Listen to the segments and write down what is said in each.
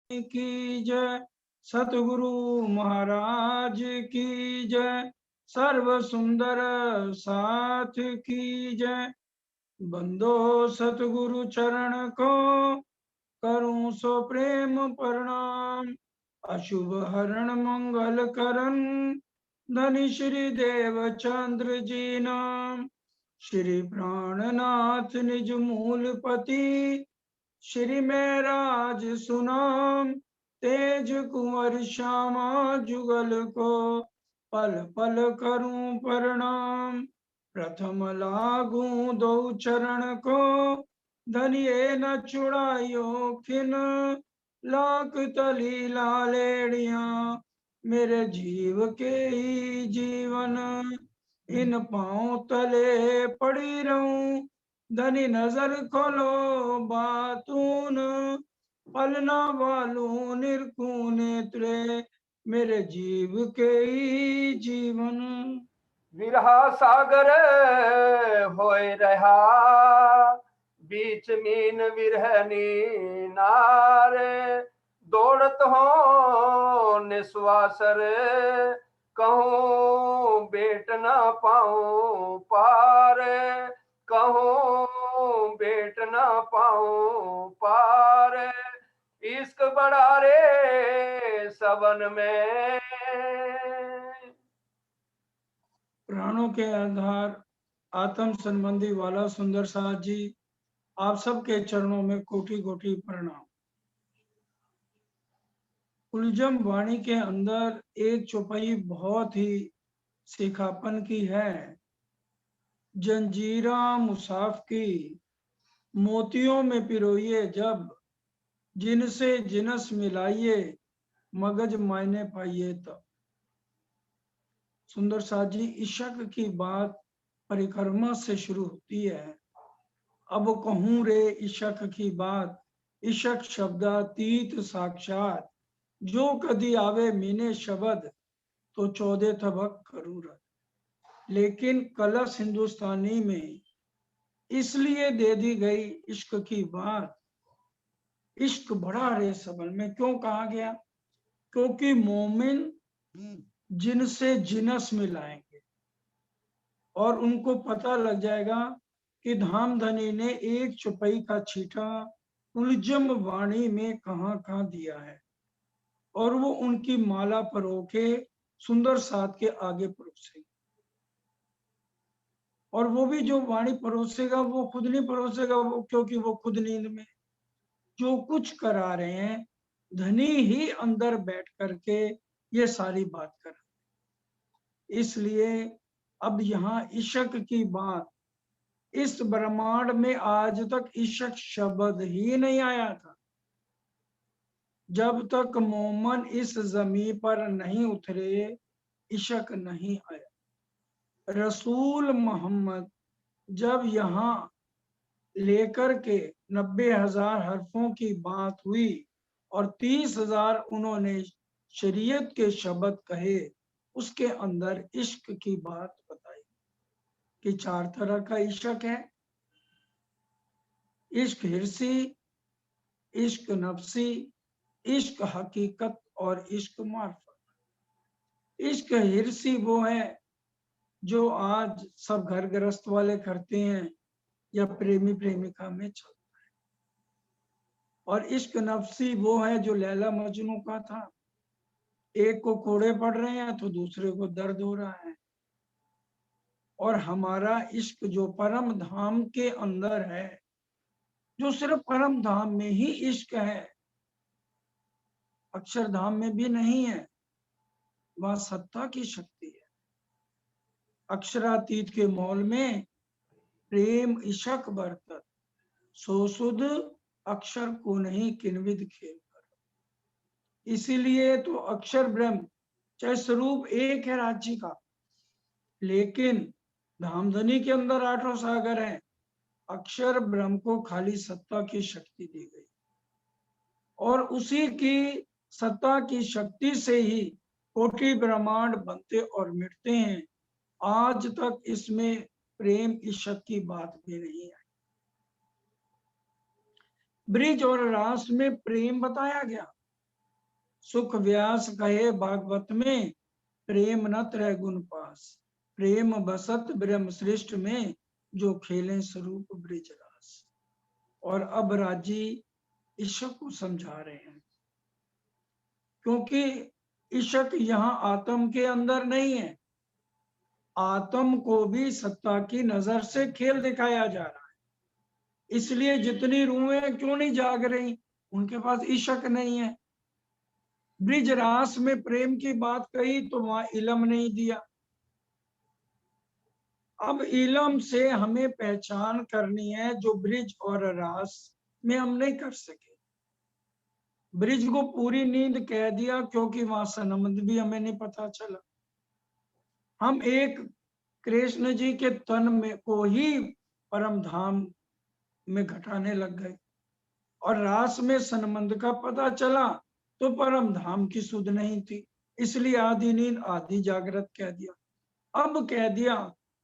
की जय। सतगुरु महाराज की जय। सर्व सुंदर साथ की जय। बंदो सतगुरु चरण को, करूं सो प्रेम प्रणाम। अशुभ हरण मंगल करन, धनी श्री देव चंद्र जी नाम। श्री प्राणनाथ निज मूलपति, श्री में राज सुनाम। तेज कुंवर श्यामा जुगल को, पल पल करूं प्रणाम। प्रथम लागू दो चरण को, धनिये न छुड़ायो खिन। लाख तली लालेड़िया, मेरे जीव के ही जीवन। इन पांव तले पड़ी रहूं, धनी नजर खोलो बातून। पलना वालू निरखूं नेत्रे, मेरे जीव के ही जीवन। विरहा सागर होय रहा, बीच मीन विरहनी नारे। दौड़त हो निस्वासर, कहूँ बेट ना पाऊं पार। कहूँ बेट ना पाऊं पार। इश्क बड़ा रे सबन में। प्राणों के आधार आत्म संबंधी वाला सुंदर साथ जी, आप सबके चरणों में कोटि कोटि प्रणाम। उलझम वाणी के अंदर एक चौपाई बहुत ही सिखापन की है। जंजीरा मुसाफ की, मोतियों में पिरोइए जब, जिनसे जिनस मिलाइए, मगज मायने पाइए तब। सुंदर साथ जी, इशक की बात परिक्रमा से शुरू होती है। अब कहूं रे इशक की बात, इशक शब्दातीत साक्षात। जो कदी आवे मीने शब्द, तो 14 तबक करूरत। लेकिन कलश हिंदुस्तानी में इसलिए दे दी गई इश्क की बात। इश्क बड़ा रे सबल में क्यों कहा गया? क्योंकि मोमिन जिनसे जिनस मिलाएंगे और उनको पता लग जाएगा कि धामधनी ने एक चुपई का छीटा उलझम वाणी में कहां कहां दिया है, और वो उनकी माला परो के सुंदर साथ के आगे परोसेगा। और वो भी जो वाणी परोसेगा वो खुद नहीं परोसेगा, वो क्योंकि वो खुद नींद में। जो कुछ करा रहे हैं, धनी ही अंदर बैठ करके ये सारी बात कर। इसलिए अब यहाँ इशक की बात, इस ब्रह्मांड में आज तक इशक शब्द ही नहीं आया था। जब तक मोमन इस जमीन पर नहीं उतरे, इशक नहीं आया। रसूल मोहम्मद जब यहाँ लेकर के 90,000 हरफों की बात हुई और 30,000 उन्होंने शरीयत के शब्द कहे, उसके अंदर इश्क की बात बताई कि 4 तरह का इश्क है। इश्क हिरसी, इश्क नफसी, इश्क हकीकत और इश्क मार्फत। इश्क हिरसी वो है जो आज सब घर गृहस्थ वाले करते हैं या प्रेमी प्रेमिका में चलता है। और इश्क नफसी वो है जो लैला मजनू का था। एक को कोड़े पड़ रहे हैं तो दूसरे को दर्द हो रहा है। और हमारा इश्क जो परम धाम के अंदर है, जो सिर्फ परम धाम में ही इश्क है, अक्षरधाम में भी नहीं है। वह सत्ता की शक्ति है। अक्षरातीत के मौल में प्रेम इशक बरतत, सो सुध अक्षर को नहीं किनविद खेल कर। इसीलिए तो अक्षर ब्रह्म, चाहे स्वरूप एक है राज्य का, लेकिन धामधनी के अंदर 8 सागर हैं। अक्षर ब्रह्म को खाली सत्ता की शक्ति दी गई, और उसी की सत्ता की शक्ति से ही कोटि ब्रह्मांड बनते और मिटते हैं। आज तक इसमें प्रेम इश्क की बात भी नहीं आई। ब्रिज और रास में प्रेम बताया गया, सुख व्यास कहे भागवत में, प्रेम न त्रय गुण पास। प्रेम बसत ब्रह्म श्रेष्ठ में, जो खेले स्वरूप ब्रिजरास। और अब राजी ईशक को समझा रहे हैं, क्योंकि ईशक यहाँ आत्म के अंदर नहीं है, आत्म को भी सत्ता की नजर से खेल दिखाया जा रहा है। इसलिए जितनी रूहें क्यों नहीं जाग रही, उनके पास ईशक नहीं है। ब्रिजरास में प्रेम की बात कही तो वहां इलम नहीं दिया। अब इलम से हमें पहचान करनी है जो ब्रिज और रास में हम नहीं कर सके। ब्रिज को पूरी नींद कह दिया क्योंकि वहां संबंध भी हमें नहीं पता चला। हम एक कृष्ण जी के तन में को ही परम धाम में घटाने लग गए, और रास में संबंध का पता चला तो परम धाम की सुध नहीं थी। इसलिए आधी नींद आधी जागृत कह दिया। अब कह दिया,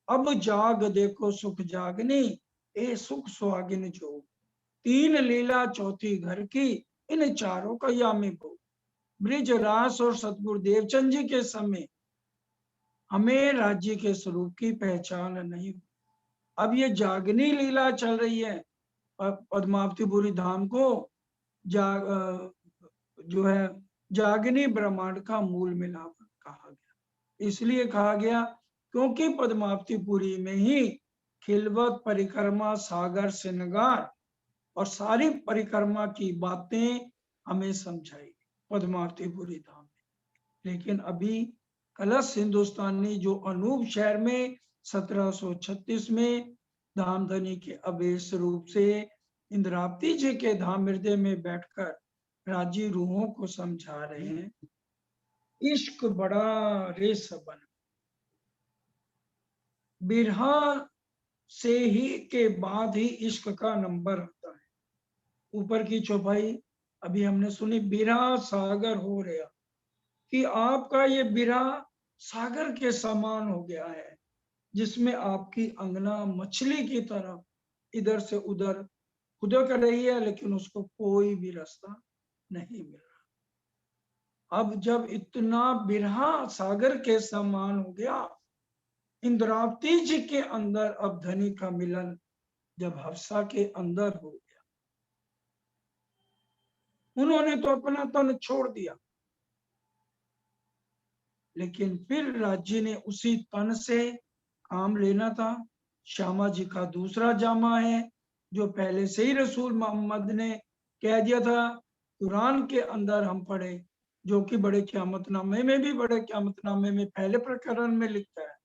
अब जाग देखो सुख जागनी, ए सुख सुहागिन जो। तीन लीला चौथी घर की, इन चारों का यामी भो। ब्रिज रास और सतगुरु देवचंद जी के समय हमें राज्य के स्वरूप की पहचान नहीं। अब ये जागनी लीला चल रही है, पद्मावतीपुरी धाम को जो है जागनी ब्रह्मांड का मूल मिलाप कहा गया। इसलिए कहा गया क्योंकि पद्मावतीपुरी में ही खिलवत परिक्रमा सागर श्रृंगार और सारी परिक्रमा की बातें हमें समझाई पद्मावतीपुरी धाम में। लेकिन अभी कलश हिंदुस्तानी जो अनूप शहर में 1736 में धामधनी के अवेश रूप से इंद्रावती जी के धाम हृदय में बैठकर राजी रूहों को समझा रहे हैं, इश्क बड़ा रे सबन। बिरहा से ही के बाद ही इश्क का नंबर आता है। ऊपर की चौपाई अभी हमने सुनी, बिरहा सागर हो रहा, कि आपका ये बिरहा सागर के समान हो गया है, जिसमें आपकी अंगना मछली की तरह इधर से उधर खुदक रही है, लेकिन उसको कोई भी रास्ता नहीं मिल रहा। अब जब इतना बिरहा सागर के समान हो गया, इंद्रावती जी के अंदर अब धनी का मिलन जब हफ्सा के अंदर हो गया, उन्होंने तो अपना तन छोड़ दिया, लेकिन फिर राज्य ने उसी तन से काम लेना था। श्यामा जी का दूसरा जामा है, जो पहले से ही रसूल मोहम्मद ने कह दिया था, कुरान के अंदर हम पढ़े, जो कि बड़े क़यामतनामे में भी, बड़े क़यामतनामे में पहले प्रकरण में लिखता है,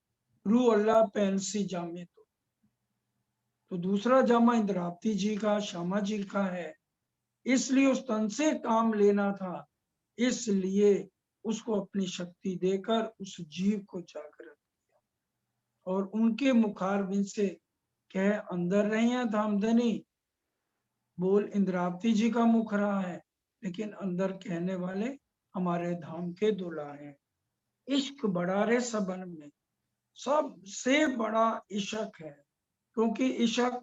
रू अल्लाह पैंसी जामे। तो दूसरा जामा इंद्रावती जी का, श्यामा जी का है, इसलिए उस तन से काम लेना था। इसलिए उसको अपनी शक्ति देकर उस जीव को जागृत किया, और उनके मुखारबिंद से कह अंदर रहे हैं धामधनी, बोल इंद्रावती जी का मुख रहा है, लेकिन अंदर कहने वाले हमारे धाम के दुल्हा हैं। इश्क बड़ा रे सबन में, सबसे बड़ा इश्क है, क्योंकि इश्क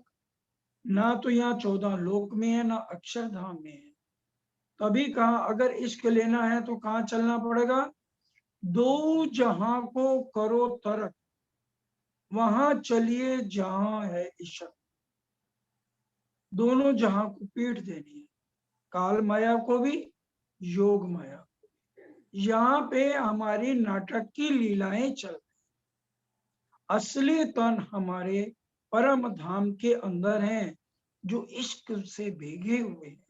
ना तो यहाँ 14 लोक में है, ना अक्षरधाम में है। तभी कहा अगर इश्क लेना है तो कहाँ चलना पड़ेगा, दो जहां को करो तरक, वहां चलिए जहां है इश्क। दोनों जहां को पीठ देनी है, काल माया को भी, योग माया को भी। यहाँ पे हमारी नाटक की लीलाएं चल रही। असली तन हमारे परम धाम के अंदर हैं, जो इश्क से भीगे हुए हैं,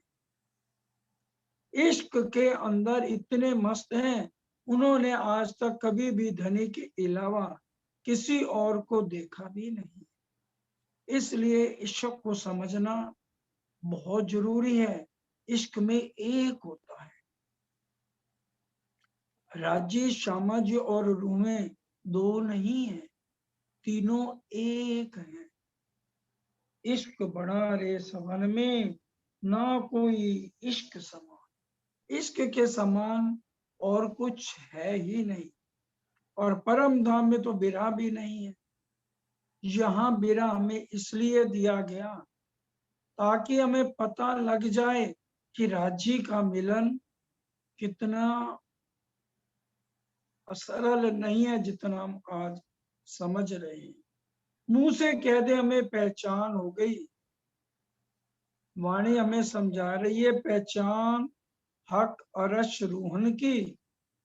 इश्क के अंदर इतने मस्त हैं, उन्होंने आज तक कभी भी धनी के अलावा किसी और को देखा भी नहीं। इसलिए इश्क को समझना बहुत जरूरी है। इश्क में एक होता है, राज्य श्यामा जी और रूहें दो नहीं है, तीनों एक हैं। इश्क बड़ा रे सवन में, ना कोई इश्क समान। इश्क के समान और कुछ है ही नहीं, और परम धाम में तो बिरहा भी नहीं है। यहाँ बिरहा हमें इसलिए दिया गया ताकि हमें पता लग जाए कि राज्य का मिलन कितना सरल नहीं है जितना हम आज समझ रहे हैं। मुंह से कह दे हमें पहचान हो गई, वाणी हमें समझा रही है पहचान हक अरश रूहन की,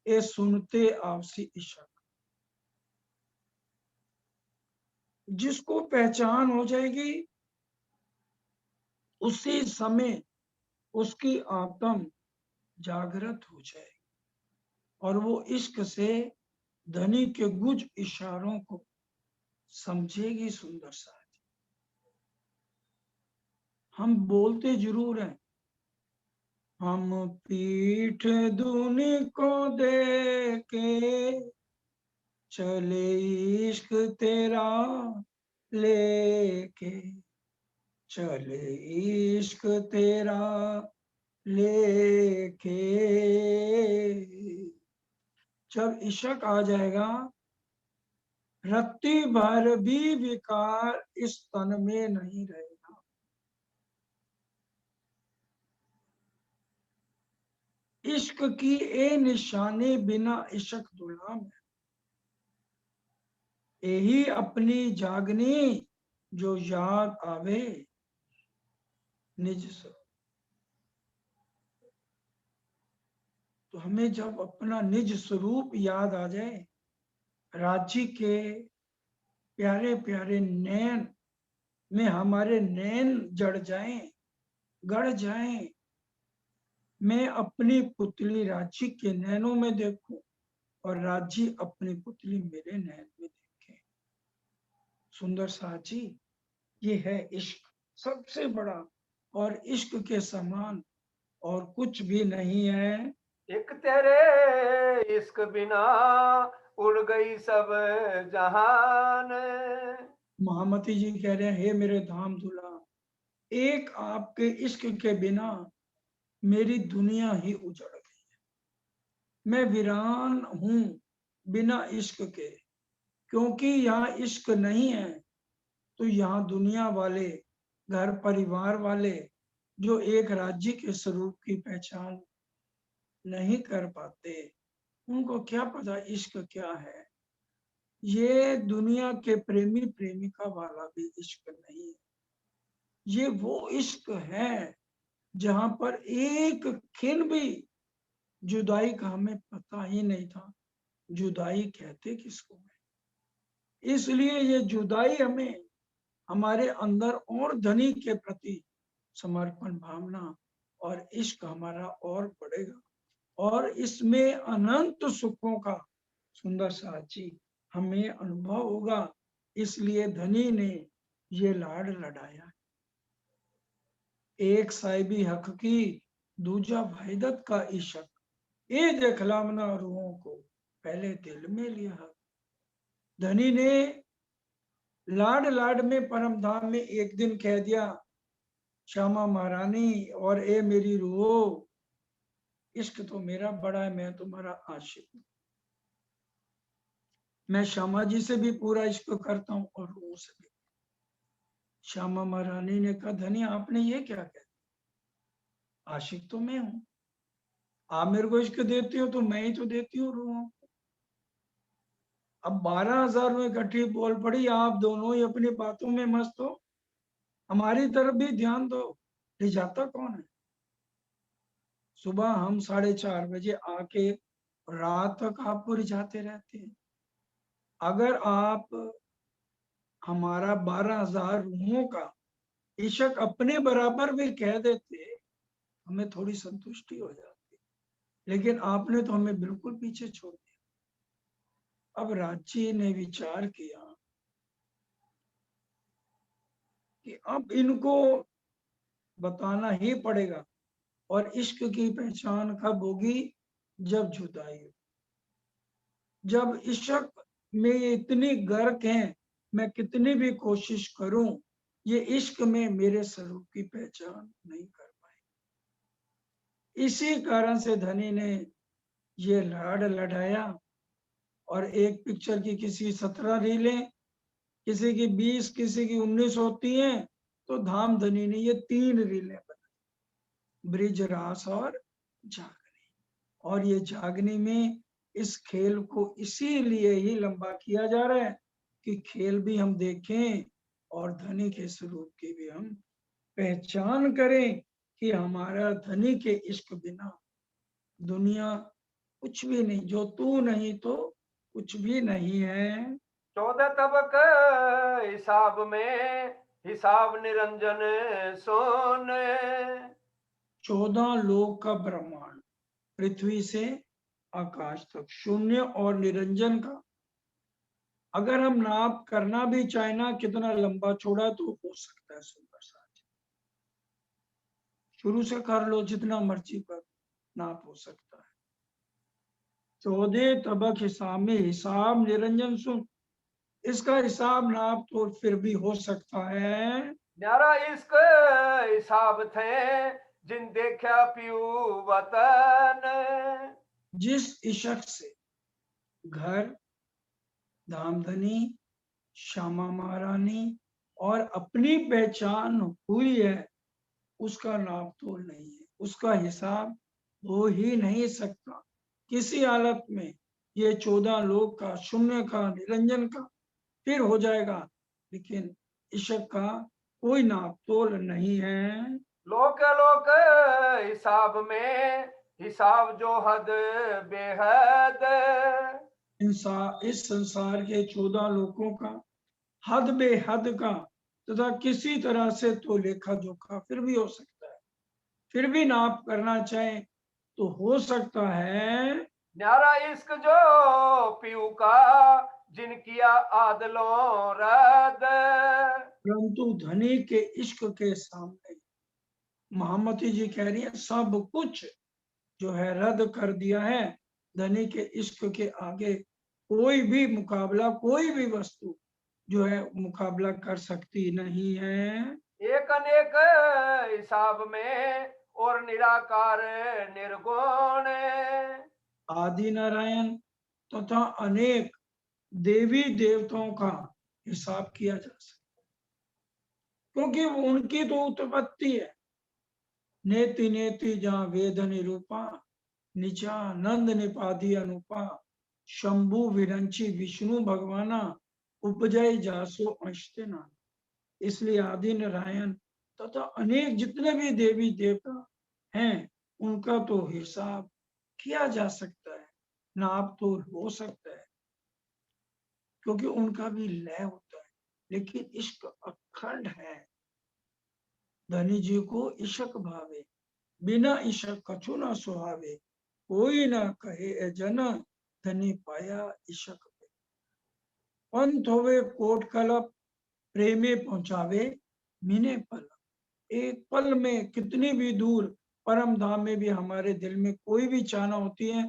ए सुनते आपसी इशक। जिसको पहचान हो जाएगी उसी समय उसकी आत्म जागृत हो जाएगी और वो इश्क से धनी के गुज इशारों को समझेगी। सुंदर सा हम बोलते जरूर हैं, हम पीठ दूनी को दे के चले इश्क तेरा लेके, चले इश्क तेरा लेके। जब इश्क आ जाएगा रत्ती भर भी विकार इस तन में नहीं रहेगा। इश्क की ए निशानी बिना इश्क गुलाम है, यही अपनी जागनी जो याद आवे निज स्वरूप। तो हमें जब अपना निज स्वरूप याद आ जाए, राज्य के प्यारे प्यारे नैन में हमारे नैन जड़ जाएं, गड़ जाएं, मैं अपनी पुतली राज्य के नैनों में देखूं और राज्य अपनी पुतली मेरे नैन में देखे। सुंदर साची, ये है इश्क सबसे बड़ा, और इश्क के समान और कुछ भी नहीं है। एक तेरे इश्क बिना उड़ गई सब जहान। महामती जी कह रहे हैं, हे मेरे धाम दूल्हा, एक आपके इश्क के बिना मेरी दुनिया ही उजड़ गई है। मैं वीरान हूं बिना इश्क के, क्योंकि यहाँ इश्क नहीं है तो यहाँ दुनिया वाले, घर परिवार वाले जो एक राज्य के स्वरूप की पहचान नहीं कर पाते, उनको क्या पता इश्क क्या है। ये दुनिया के प्रेमी प्रेमिका वाला भी इश्क नहीं है, ये वो इश्क है जहां पर एक खिन भी जुदाई का हमें पता ही नहीं था। जुदाई कहते किसको है, इसलिए ये जुदाई हमें हमारे अंदर और धनी के प्रति समर्पण भावना और इश्क हमारा और बढ़ेगा और इसमें अनंत सुखों का सुंदर साची हमें अनुभव होगा। इसलिए धनी ने ये लाड लड़ाया, एक साहिबी हक की दूजा वाहिदत का इशक, ये देखलामना रूहों को पहले दिल में लिया। धनी ने लाड लाड में परम धाम में एक दिन कह दिया, श्यामा महारानी और ए मेरी रूहो, इश्क तो मेरा बड़ा है, मैं तुम्हारा आशिक हूं। मैं श्यामा जी से भी पूरा इश्क करता हूँ और रूह से भी। श्यामा महारानी ने कहा, धनी आपने ये क्या कह दिया, आशिक तो मैं हूं, आप मेरे को इश्क देती हो तो मैं ही तो देती हूँ रूहों। अब 12,000 में इकट्ठी बोल पड़ी, आप दोनों ही अपनी बातों में मस्त हो, हमारी तरफ भी ध्यान दो। ले जाता कौन है? सुबह हम 4:30 बजे आके रात तक आपको रिझाते रहते हैं। अगर आप हमारा 12,000 रूहों का इशक अपने बराबर भी कह देते, हमें थोड़ी संतुष्टि हो जाती, लेकिन आपने तो हमें बिल्कुल पीछे छोड़ दिया। अब राज्य ने विचार किया कि अब इनको बताना ही पड़ेगा, और इश्क की पहचान कब होगी, जब जुदाई हो। जब इश्क में ये इतनी गर्क हैं, मैं कितनी भी कोशिश करूं, ये इश्क में मेरे स्वरूप की पहचान नहीं कर पाए। इसी कारण से धनी ने ये लाड लड़ाया, और एक पिक्चर की किसी 17 रीलें, किसी की 20, किसी की 19 होती हैं, तो धाम धनी ने ये 3 रीलें बनाई, ब्रिज रास और जागनी। और ये जागने में इस खेल को इसीलिए ही लंबा किया जा रहा है कि खेल भी हम देखें और धनी के स्वरूप की भी हम पहचान करें कि हमारा धनी के इश्क बिना दुनिया कुछ भी नहीं, जो तू नहीं तो कुछ भी नहीं है। 14 तबक हिसाब में, हिसाब निरंजन सोन। 14 लोक का ब्रह्मांड, पृथ्वी से आकाश तक, शून्य और निरंजन का अगर हम नाप करना भी चाहे ना कितना लंबा चौड़ा तो हो सकता है सुंदर सा, शुरू से कर लो जितना मर्जी पर नाप हो सकता है। 14 तबक हिसाब में, हिसाब निरंजन सुन, इसका हिसाब नाप तो फिर भी हो सकता है। न्यारा इश्क हिसाब थे, जिन देखा पीऊ वतन। जिस इशक से घर, धामधनी, श्यामा महारानी और अपनी पहचान हुई है, उसका नाप तोल नहीं है, उसका हिसाब हो ही नहीं सकता किसी हालत में। ये 14 लोक का, शून्य का, निरंजन का फिर हो जाएगा, लेकिन इशक का कोई नाप तोल नहीं है। लोक लोक हिसाब में, हिसाब जो हद बेहद। इस संसार के 14 लोकों का हद बेहद का तथा किसी तरह से तो लेखा जोखा फिर भी हो सकता है, फिर भी नाप करना चाहे तो हो सकता है। न्यारा इश्क जो पीऊ का, जिन किया आदलों रद। परंतु धनी के इश्क के सामने महामती जी कह रही है सब कुछ जो है रद्द कर दिया है। धनी के इश्क के आगे कोई भी मुकाबला, कोई भी वस्तु जो है मुकाबला कर सकती नहीं है। एक अनेक हिसाब में, और निराकार निर्गुण। आदि नारायण तथा अनेक देवी देवताओं का हिसाब किया जा सकता है, क्योंकि उनकी तो उत्पत्ति है। नेति नेति जहाँ वेद निरूपा, निचा नंद निपादी अनुपा, शंभु विरंची विष्णु भगवाना, उपजय जासो अंशतेना। इसलिए आदि नारायण तथा अनेक जितने भी देवी देवता हैं, उनका तो हिसाब किया जा सकता है, नाप तो हो सकता है, क्योंकि उनका भी लय होता है, लेकिन इश्क अखंड है। धनी जी को इशक भावे, बिना इशक कछु न सुहावे, कोई न कहे ए जन, धनी पाया इशक पे। पंथ होवे कोट कलप, प्रेमे पहुंचावे मिने पल। एक पल में कितनी भी दूर परम धाम में भी हमारे दिल में कोई भी चाहना होती है,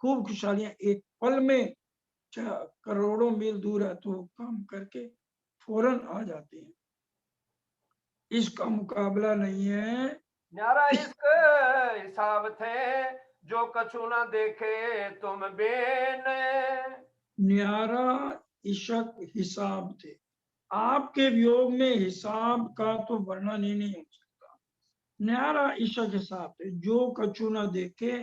खूब खुशहालियां एक पल में, करोड़ों मील दूर है तो काम करके फौरन आ जाती है, इसका मुकाबला नहीं है। न्यारा इश्क हिसाब थे, जो कछु न देखे तुम बेन। न्यारा इशक हिसाब थे, आपके वियोग में हिसाब का तो वर्णन ही नहीं हो सकता। न्यारा इशक हिसाब थे, जो कछु न देखे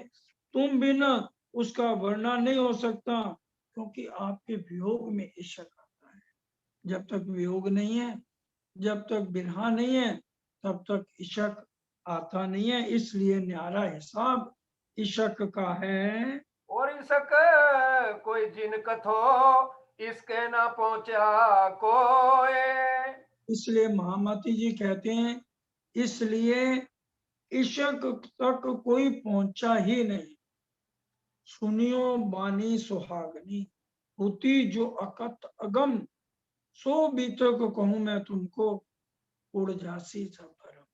तुम बिना, उसका वर्णन नहीं हो सकता, क्योंकि आपके वियोग में इशक आता है। जब तक वियोग नहीं है, जब तक बिरहा नहीं है, तब तक इशक आता नहीं है। इसलिए न्यारा हिसाब इशक का है। और इसक कोई जिन कथो, इसके ना पहुंचा कोई। इसलिए महामती जी कहते हैं, इसलिए इशक तक कोई पहुंचा ही नहीं। सुनियो बानी सुहागनी, होती जो अकत अगम, सो बीतक कहूं मैं तुमको, उड़ जासी सब भरम।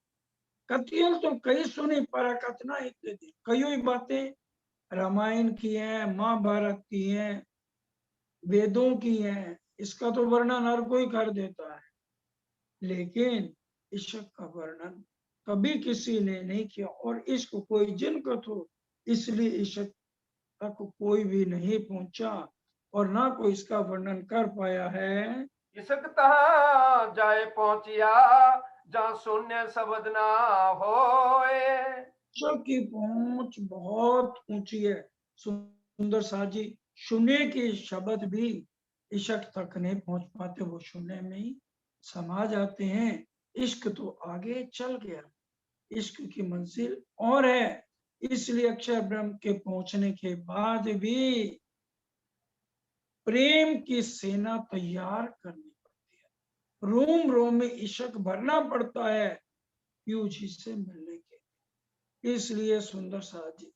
कथियल तो कई सुनी पर कथना इत्यादि, कई बातें रामायण की है, महाभारत की है, वेदों की है, इसका तो वर्णन हर कोई कर देता है, लेकिन इश्क का वर्णन कभी किसी ने नहीं किया। और इश्क कोई जिनको तो, इसलिए इश्क तक कोई भी नहीं पहुंचा और ना कोई इसका वर्णन कर पाया है। इसक तहाँ जाए पहुंचिया, जहाँ शून्य शब्द ना होए। ईश्वर की पहुंच बहुत ऊंची है। सुंदर साथ जी, शून्य के शब्द भी ईश्वर तक नहीं पहुंच पाते, वो शून्य में ही समा जाते हैं। इश्क तो आगे चल गया, इश्क की मंजिल और है। इसलिए अक्षर ब्रह्म के पहुंचने के बाद भी प्रेम की सेना तैयार करनी पड़ती है, रोम रोम में इश्क भरना पड़ता है पीयूष जी से मिलने के। इसलिए सुंदर साथ जी,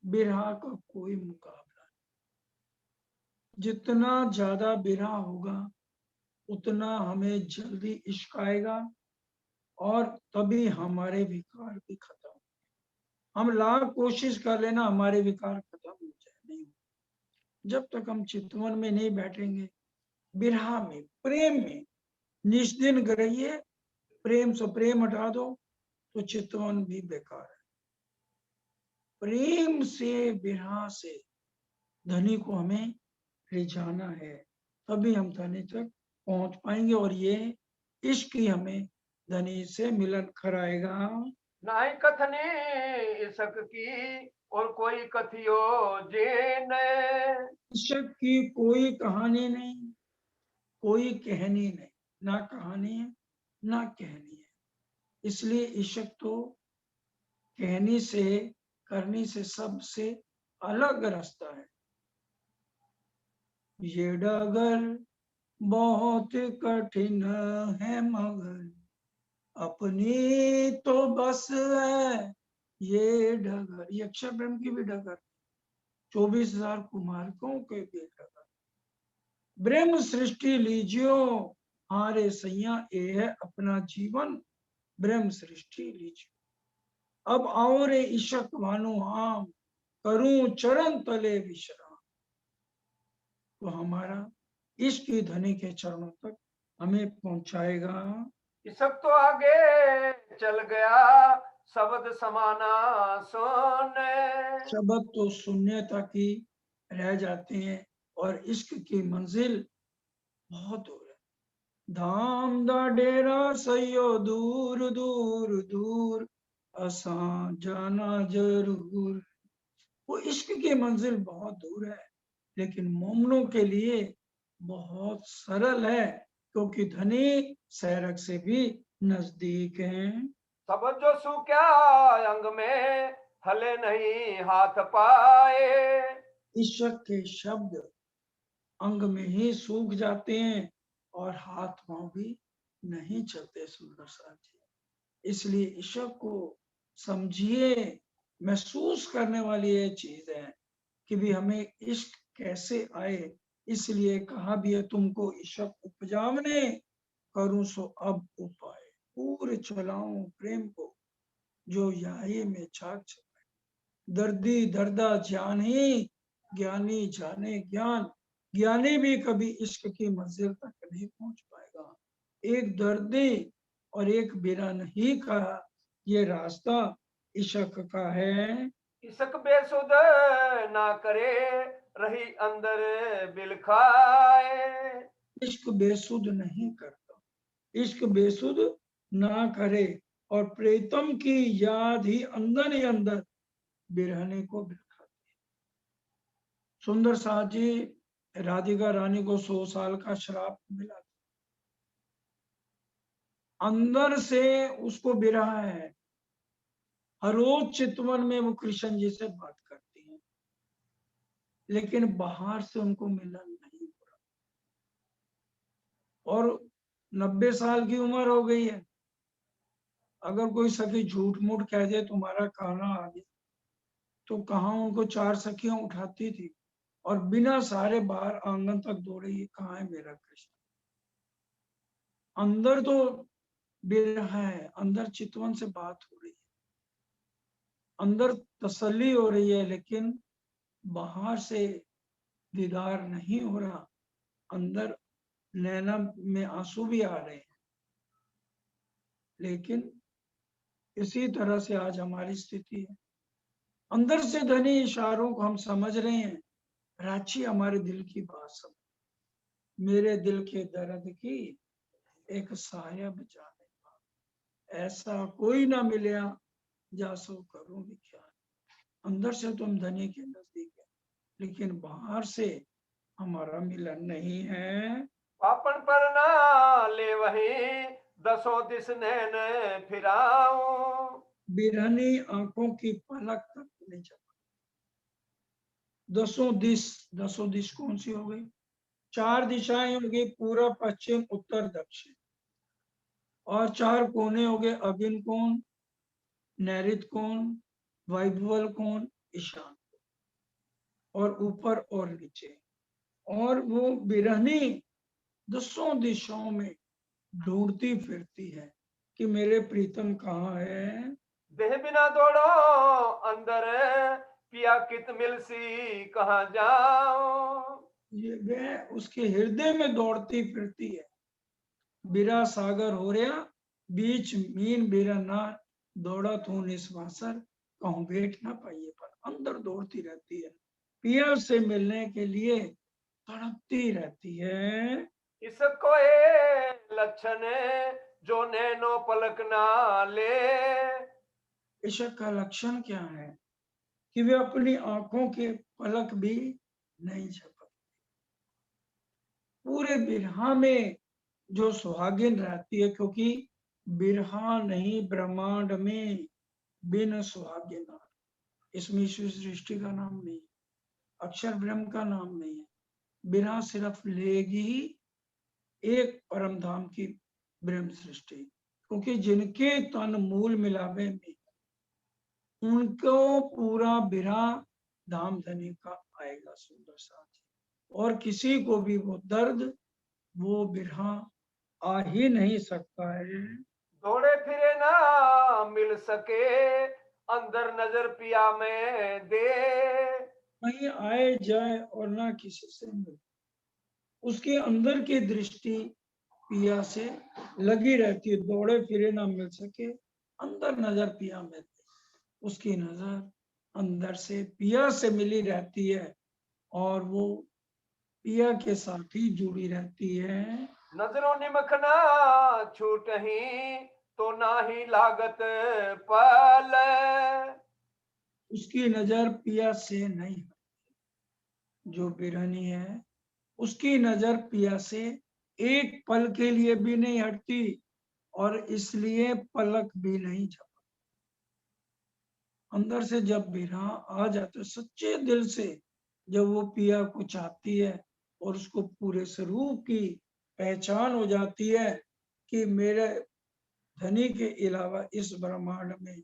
बिरहा का कोई मुकाबला नहीं। जितना ज्यादा बिरहा होगा उतना हमें जल्दी इश्क आएगा और तभी हमारे विकार भी खत्म। हम लाख कोशिश कर लेना, हमारे विकार खत्म हो जाए नहीं। जब तक हम चितवन में नहीं बैठेंगे, बिरहा में, प्रेम में निष्दिन रहिए, प्रेम से प्रेम हटा दो तो चितवन भी बेकार है। प्रेम से, बिरहा से धनी को हमें ले जाना है, तभी हम धनी तक पहुंच पाएंगे और ये इश्क ही हमें धनी से मिलन कराएगा। नाई कथनी इसक की और कोई कथियो जेन। इश्क की कोई कहानी नहीं, कोई कहनी नहीं, ना कहानी है ना कहनी है। इसलिए इश्क तो कहनी से, करनी से सबसे अलग रास्ता है। ये डगर बहुत कठिन है मगर अपनी तो बस है ये डगर। ये अक्षर ब्रह्म की भी डगर, 24,000 कुमारकों के भी डगर। ब्रह्म सृष्टि लीजियो हारे सैया, ये है अपना जीवन, ब्रह्म सृष्टि लीजियो। अब आओ रे इशक मानो आम, करूं चरण तले विश्राम। तो हमारा इश्क की धनी के चरणों तक हमें पहुंचाएगा। इसक तो आगे चल गया शब्द समाना सोने। शब्द तो शून्य तक ही रह जाते हैं और इश्क की मंजिल बहुत दूर है। धाम दा डेरा सयो दूर दूर दूर, असा जाना जरूर। वो इश्क की मंजिल बहुत दूर है, लेकिन मोमनों के लिए बहुत सरल है, क्योंकि धनी सैरक से भी नजदीक है। सब जो सूख्या अंग में हले नहीं हाथ पाए। इश्क के शब्द अंग में ही सूख जाते हैं और हाथ पांव भी नहीं चलते। सुंदर साथ जी, इसलिए इश्क को समझिए, महसूस करने वाली ये चीज है कि भी हमें इश्क कैसे आए। इसलिए कहा भी है, तुमको इश्क उपजावने करूं सो अब उपाय, पूरे चलाऊं प्रेम को जो याये में छाक छपाए। दर्दी दर्दा ज्ञान ही, ज्ञानी जाने ज्ञान। ज्ञानी भी कभी इश्क की मंजिल तक नहीं पहुंच पाएगा। एक दर्दी और एक बिरहन का ये रास्ता इश्क का है। इसक बेसुध ना करे रही अंदर बिलखाए। इश्क बेसुध नहीं करता, इश्क बेसुध ना करे और प्रीतम की याद ही अंदर बिरहने को बिलखाती है। सुंदर साथ जी, राधिका रानी को 100 साल का श्राप मिला था, अंदर से उसको बिरहा है। हर रोज चितवन में वो कृष्ण जी से बात करती है, लेकिन बाहर से उनको मिलन नहीं हो रहा। और 90 साल की उम्र हो गई है, अगर कोई सखी झूठ मूठ कह दे तुम्हारा खाना आ गया, तो कहाँ उनको 4 सखियां उठाती थी और बिना सारे बाहर आंगन तक दौड़े, ये कहाँ है मेरा कृष्ण। अंदर तो बिरहा है, अंदर चितवन से बात हो रही है, अंदर तसल्ली हो रही है, लेकिन बाहर से दीदार नहीं हो रहा। अंदर नैना में आंसू भी आ रहे हैं। लेकिन इसी तरह से आज हमारी स्थिति है, अंदर से धनी इशारों को हम समझ रहे हैं, रांची हमारे दिल की बात समझ, मेरे दिल के दर्द की एक साया बचाने, ऐसा कोई ना मिला जासो करूं विख्यात। अंदर से तो हम धनी के नजदीक है, लेकिन बाहर से हमारा मिलन नहीं है। पापन पर ना ले वही दसों दिस नैन फिराऊं। बिरहनी आंखों की पलक तक नहीं झपकती। दसों दिश कौन सी हो गई? 4 दिशाएं होगी, पूर्व पश्चिम उत्तर दक्षिण, और 4 कोने हो गए, अगिन कोण, नैऋत्य कोण, वायव्य कोण, ईशान, और ऊपर और नीचे। और वो बिरहनी दसों दिशाओं में ढूंढती फिरती है कि मेरे प्रीतम कहाँ है। देह बिना दौड़ो अंदर पिया कित मिलसी कहाँ जाऊं। ये वह उसके हृदय में दौड़ती फिरती है। बिरा सागर हो रहा बीच मीन बिरा ना दौड़ा तू निस्वासर, कहूं भेंट ना पाइए, पर अंदर दौड़ती रहती है, पिया से मिलने के लिए तड़पती रहती है। इसको ए लक्षण जो नैनो पलक ना ले। इश्क का लक्षण क्या है? कि वे अपनी आंखों के पलक भी नहीं झपकते। पूरे बिरहा में जो सुहागिन रहती है, क्योंकि बिरहा नहीं ब्रह्मांड में बिन सुहागिना, इसमें ईश्वर सृष्टि का नाम नहीं, अक्षर ब्रह्म का नाम नहीं है। बिरहा सिर्फ लेगी एक परम धाम की ब्रह्म सृष्टि, क्योंकि जिनके तन मूल मिलावे में उनको पूरा बिरहा धाम धनी का आएगा सुंदर साथी, और किसी को भी वो दर्द वो बिरहा आ ही नहीं सकता है। दौड़े फिरे ना मिल सके अंदर नजर पिया में दे। कहीं आए जाए और ना किसी से मिले, उसके अंदर की दृष्टि पिया से लगी रहती है। दौड़े फिरे ना मिल सके अंदर नजर पिया में दे, उसकी नजर अंदर से पिया से मिली रहती है, और वो पिया के साथ ही जुड़ी रहती है। नजरों निमखना छूट ही तो ना ही लागत पल। उसकी नजर पिया से नहीं हटती। जो बिरहनी है उसकी नजर पिया से एक पल के लिए भी नहीं हटती, और इसलिए पलक भी नहीं झपकती। अंदर से जब बिरहा आ जाता है सच्चे दिल से, जब वो पिया को चाहती है और उसको पूरे स्वरूप की पहचान हो जाती है कि मेरे धनी के अलावा इस ब्रह्मांड में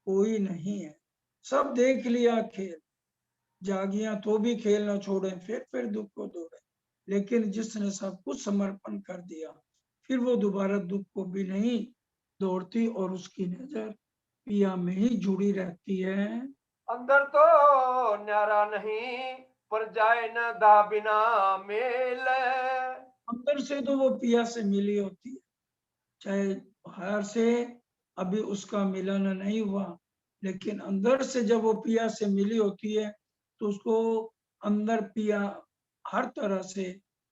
कोई नहीं है, सब देख लिया खेल, जागियां तो भी खेल न छोड़े, फिर दुख को दौड़े। लेकिन जिसने सब कुछ समर्पण कर दिया, फिर वो दोबारा दुख को भी नहीं दौड़ती, और उसकी नजर पिया में ही जुड़ी रहती है। अंदर तो न्यारा नहीं पर जाए न दा बिना मेल। अंदर से तो वो पिया से मिली होती है, चाहे बाहर से अभी उसका मिलन नहीं हुआ, लेकिन अंदर से जब वो पिया से मिली होती है तो उसको अंदर पिया हर तरह से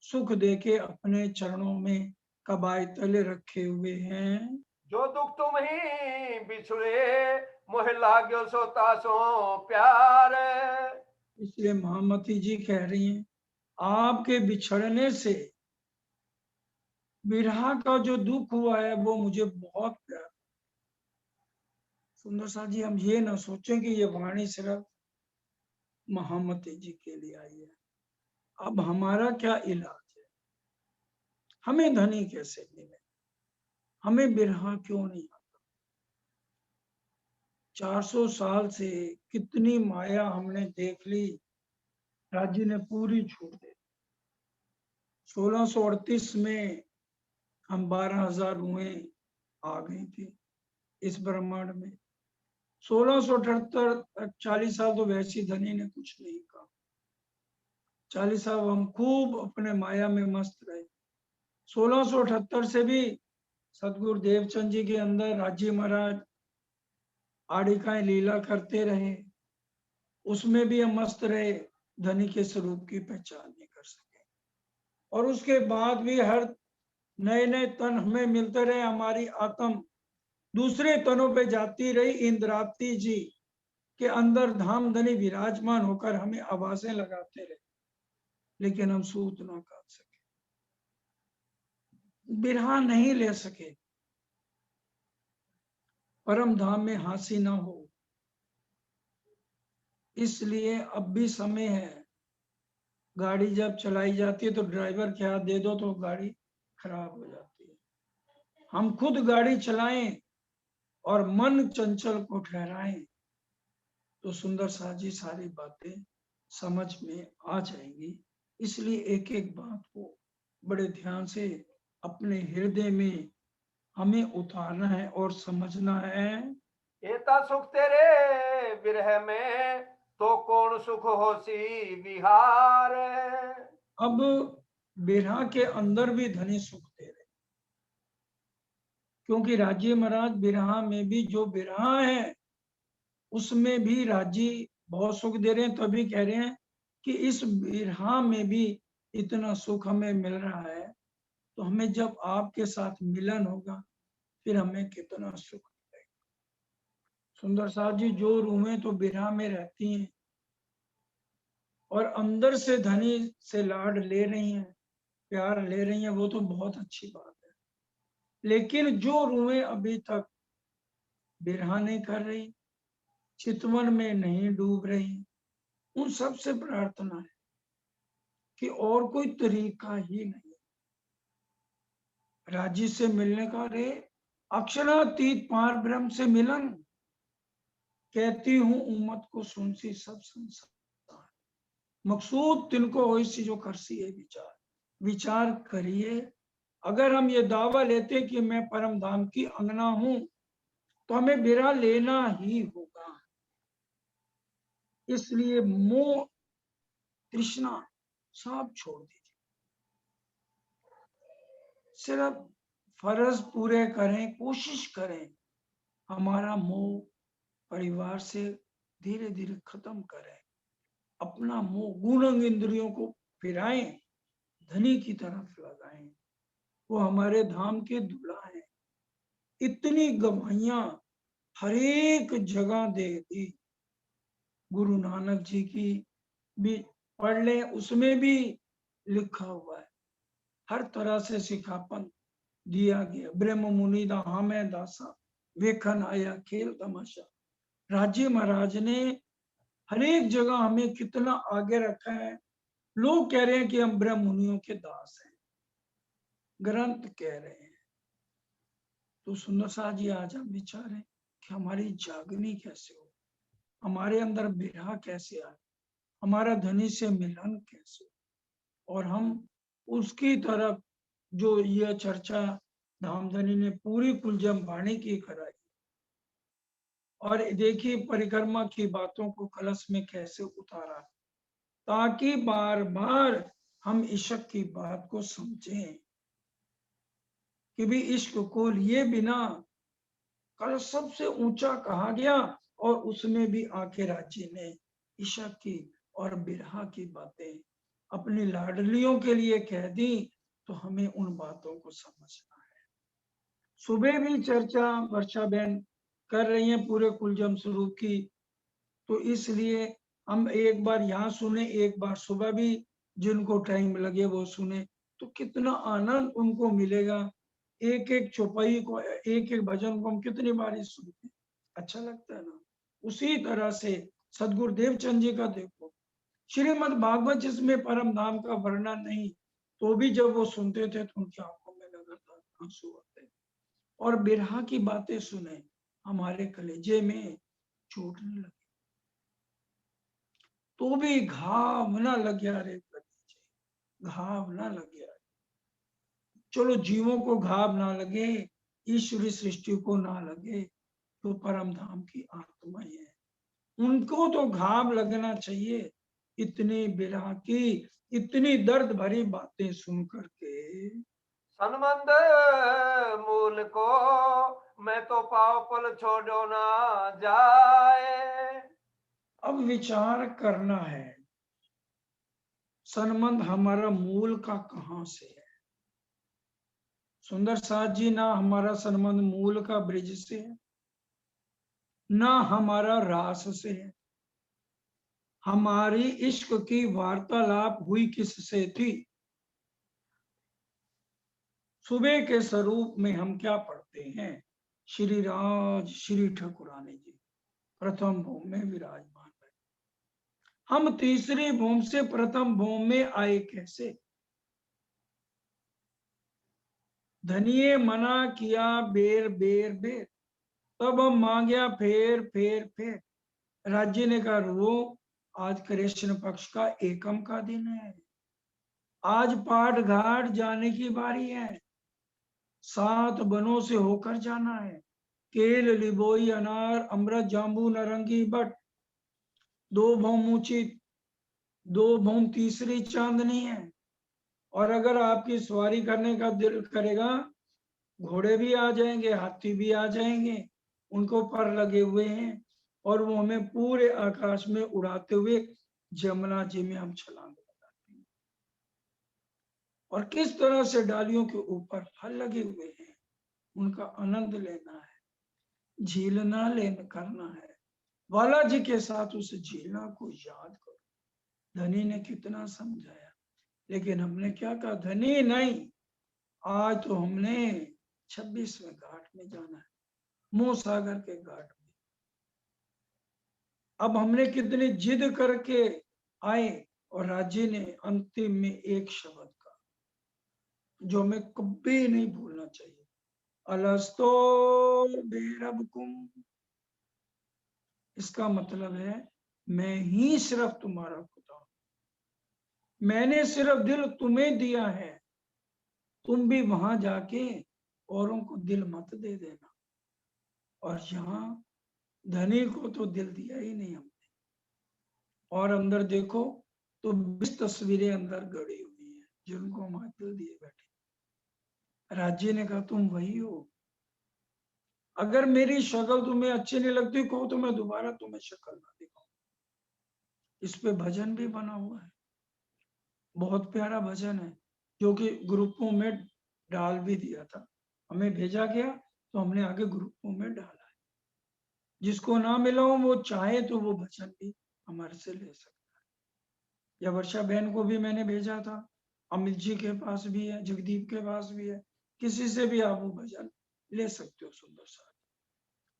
सुख देके अपने चरणों में कबाए तले रखे हुए हैं। जो दुख तुम ही बिछुड़े मोह लाग्यो सो तासो प्यार। इसलिए महामती जी कह रही हैं, आपके बिछड़ने से विरह का जो दुख हुआ है वो मुझे बहुत प्यार। सुंदर सा जी, हम ये ना सोचें कि ये वाणी सिर्फ महामती जी के लिए आई है। अब हमारा क्या इलाज है? हमें धनी कैसे मिले? हमें बिरहा क्यों नहीं आता? 400 साल से कितनी माया हमने देख ली, राज्य ने पूरी छूट दे। 1638 में हम 12,000 हुए आ गई थी इस ब्रह्मांड में। 1678 तक 40 साल तो वैसी धनी ने कुछ नहीं कहा। 40 साल हम खूब अपने माया में मस्त रहे। 1678 से भी सतगुरु देवचंद जी के अंदर राज्य महाराज आड़िकाएं लीला करते रहे, उसमें भी हम मस्त रहे, धनी के स्वरूप की पहचान नहीं कर सके। और उसके बाद भी हर नए नए तन हमें मिलते रहे, हमारी आत्म दूसरे तनों पे जाती रही इंद्रावती जी के अंदर धाम धनी विराजमान होकर हमें आवाजें लगाते रहे, लेकिन हम सूत ना काट सके, बिरहा नहीं ले सके, परम धाम में हासिल ना हो। इसलिए अब भी समय है। गाड़ी जब चलाई जाती है तो ड्राइवर के हाथ दे दो तो गाड़ी खराब हो जाती है। हम खुद गाड़ी चलाएं और मन चंचल को ठहराएं तो सुंदर साजी सारी बातें समझ में आ जाएंगी। इसलिए एक एक बात को बड़े ध्यान से अपने हृदय में हमें उतारना है और समझना है। एता सुख तेरे बिरह में तो कौन सुख होसी बिहार। अब बिरहा के अंदर भी धनी सुख दे रहे, क्योंकि राजी महाराज बिरहा में भी जो बिरहा है उसमें भी राजी बहुत सुख दे रहे हैं। तभी कह रहे हैं कि इस बिरहा में भी इतना सुख हमें मिल रहा है, तो हमें जब आपके साथ मिलन होगा फिर हमें कितना सुख मिलेगा। सुंदर साहब जी जो रूहें तो बिरहा में रहती हैं और अंदर से धनी से लाड ले रही हैं, प्यार ले रही हैं, वो तो बहुत अच्छी बात है। लेकिन जो रूहें अभी तक बिरहा नहीं कर रही, चितवन में नहीं डूब रही, उन सब से प्रार्थना है कि और कोई तरीका ही नहीं राजी से मिलने का। रे अक्षरातीत पार ब्रह्म से मिलन, कहती हूँ उम्मत को सुनसी सब संसार, मकसूद तिनको होइसी जो करसी है विचार। विचार करिए, अगर हम ये दावा लेते कि मैं परम धाम की अंगना हूं तो हमें बिरहा लेना ही होगा। इसलिए मोह तृष्णा सब छोड़ दीजिए, सिर्फ फर्ज पूरे करें, कोशिश करें हमारा मोह परिवार से धीरे धीरे खत्म करें, अपना मोह गुण इंद्रियों को फिराएं, धनी की तरफ लगाएं। वो हमारे धाम के दूल्हा हैं। इतनी गवाहियां हर एक जगह दे दी, गुरु नानक जी की भी पढ़ लें, उसमें भी लिखा हुआ है, हर तरह से सिखापन दिया गया। ब्रह्म मुनि दा हमें दासा वेखन आया खेल तमाशा। राजी महाराज ने हर एक जगह हमें कितना आगे रखा है। लोग कह रहे हैं कि हम ब्रह्म मुनियों के दास हैं, ग्रंथ कह रहे हैं। तो सुंदर साहब जी आज हम विचारें कि हमारी जागनी कैसे हो, हमारे अंदर बिरहा कैसे आए, हमारा धनी से मिलन कैसे हो, और हम उसकी तरफ जो यह चर्चा धामधनी ने पूरी कुलजम वाणी की कराई, और देखिए परिक्रमा की बातों को कलश में कैसे उतारा, ताकि बार बार हम इश्क की बात को समझें कि भी इश्क को लिए बिना कल सबसे ऊंचा कहा गया, और उसमें भी आके राजी ने इश्क की और बिरहा की बातें अपनी लाडलियों के लिए कह दी। तो हमें उन बातों को समझना है। सुबह भी चर्चा वर्षा बहन कर रही हैं पूरे कुलजम स्वरूप की, तो इसलिए हम एक बार यहाँ सुने, एक बार सुबह भी जिनको टाइम लगे वो सुने, तो कितना आनंद उनको मिलेगा। एक एक चौपाई को, एक एक भजन को हम कितनी बार सुनते हैं, अच्छा लगता है ना। उसी तरह से सदगुरुदेव चंद जी का देखो, श्रीमद् भागवत जिसमें परम धाम का वर्णन नहीं, तो भी जब वो सुनते थे तो उनकी आंखों में लगातार आंसू आते, और बिरहा की बातें सुने हमारे कलेजे में चोटने लगे, तो भी घाव ना लग गया रे, घाव ना लग गया। चलो जीवों को घाव ना लगे, ईश्वरी सृष्टि को ना लगे, तो परम धाम की आत्मा है, उनको तो घाव लगना चाहिए। इतनी बिरहा की, इतनी दर्द भरी बातें सुन करके। सनमंद मूल को मैं तो पाव पल छोड़ो ना जाए। अब विचार करना है, सनमंद हमारा मूल का कहां से है। सुंदर साथ जी, ना हमारा संबंध मूल का ब्रिज से है, ना हमारा रास से है। हमारी इश्क की वार्तालाप हुई किससे थी? सुबह के स्वरूप में हम क्या पढ़ते हैं? श्री राज श्री ठाकुरानी जी प्रथम भूमि में विराजमान है। हम तीसरी भूमि से प्रथम भूमि में आए कैसे? धनिये मना किया बेर बेर बेर, तब हम मांगया फेर फेर फेर। राज्य ने कहा रो, आज कृष्ण पक्ष का एकम का दिन है, आज पाठ घाट जाने की बारी है, 7 बनों से होकर जाना है। केल लिबोई अनार अमृत जाम्बू नारंगी बट, 2 भौम ऊंची 2 भौम तीसरी चांदनी है। और अगर आपकी सवारी करने का दिल करेगा, घोड़े भी आ जाएंगे, हाथी भी आ जाएंगे, उनको पर लगे हुए हैं, और वो हमें पूरे आकाश में उड़ाते हुए जमुना जी में हम छलांग लगाते हैं। और किस तरह से डालियों के ऊपर फल लगे हुए हैं, उनका आनंद लेना है, झीलना लेना करना है। बालाजी के साथ उस झीलना को याद करो। धनी ने कितना समझाया, लेकिन हमने क्या कहा? धनी नहीं, आज तो हमने 26वें घाट में जाना है, मोह सागर के घाट में। अब हमने कितनी जिद करके आए, और राजी ने अंतिम में एक शब्द का जो हमें कभी नहीं भूलना चाहिए, अलस्तो बेरबकुम। इसका मतलब है मैं ही सिर्फ तुम्हारा खुदा हूं, मैंने सिर्फ दिल तुम्हें दिया है, तुम भी वहां जाके औरों को दिल मत दे देना। और यहाँ धनी को तो दिल दिया ही नहीं हमने। और अंदर देखो तो 20 तस्वीरें अंदर गड़ी हुई हैं, जिनको हम दिल दिए बैठे। राज्य ने कहा तुम वही हो। अगर मेरी शक्ल तुम्हें अच्छी नहीं लगती, कहो तो मैं दोबारा तुम्हें शक्ल ना दिखाऊं। इस पे भजन भी बना हुआ है, बहुत प्यारा भजन है, जो कि ग्रुपों में डाल भी दिया था। हमें भेजा गया तो हमने आगे ग्रुपों में डाला है। जिसको ना मिला हो वो चाहे तो वो भजन भी हमारे से ले सकता है। या वर्षा बहन को भी मैंने भेजा था, अमित जी के पास भी है, जगदीप के पास भी है, किसी से भी आप वो भजन ले सकते हो सुंदर सा।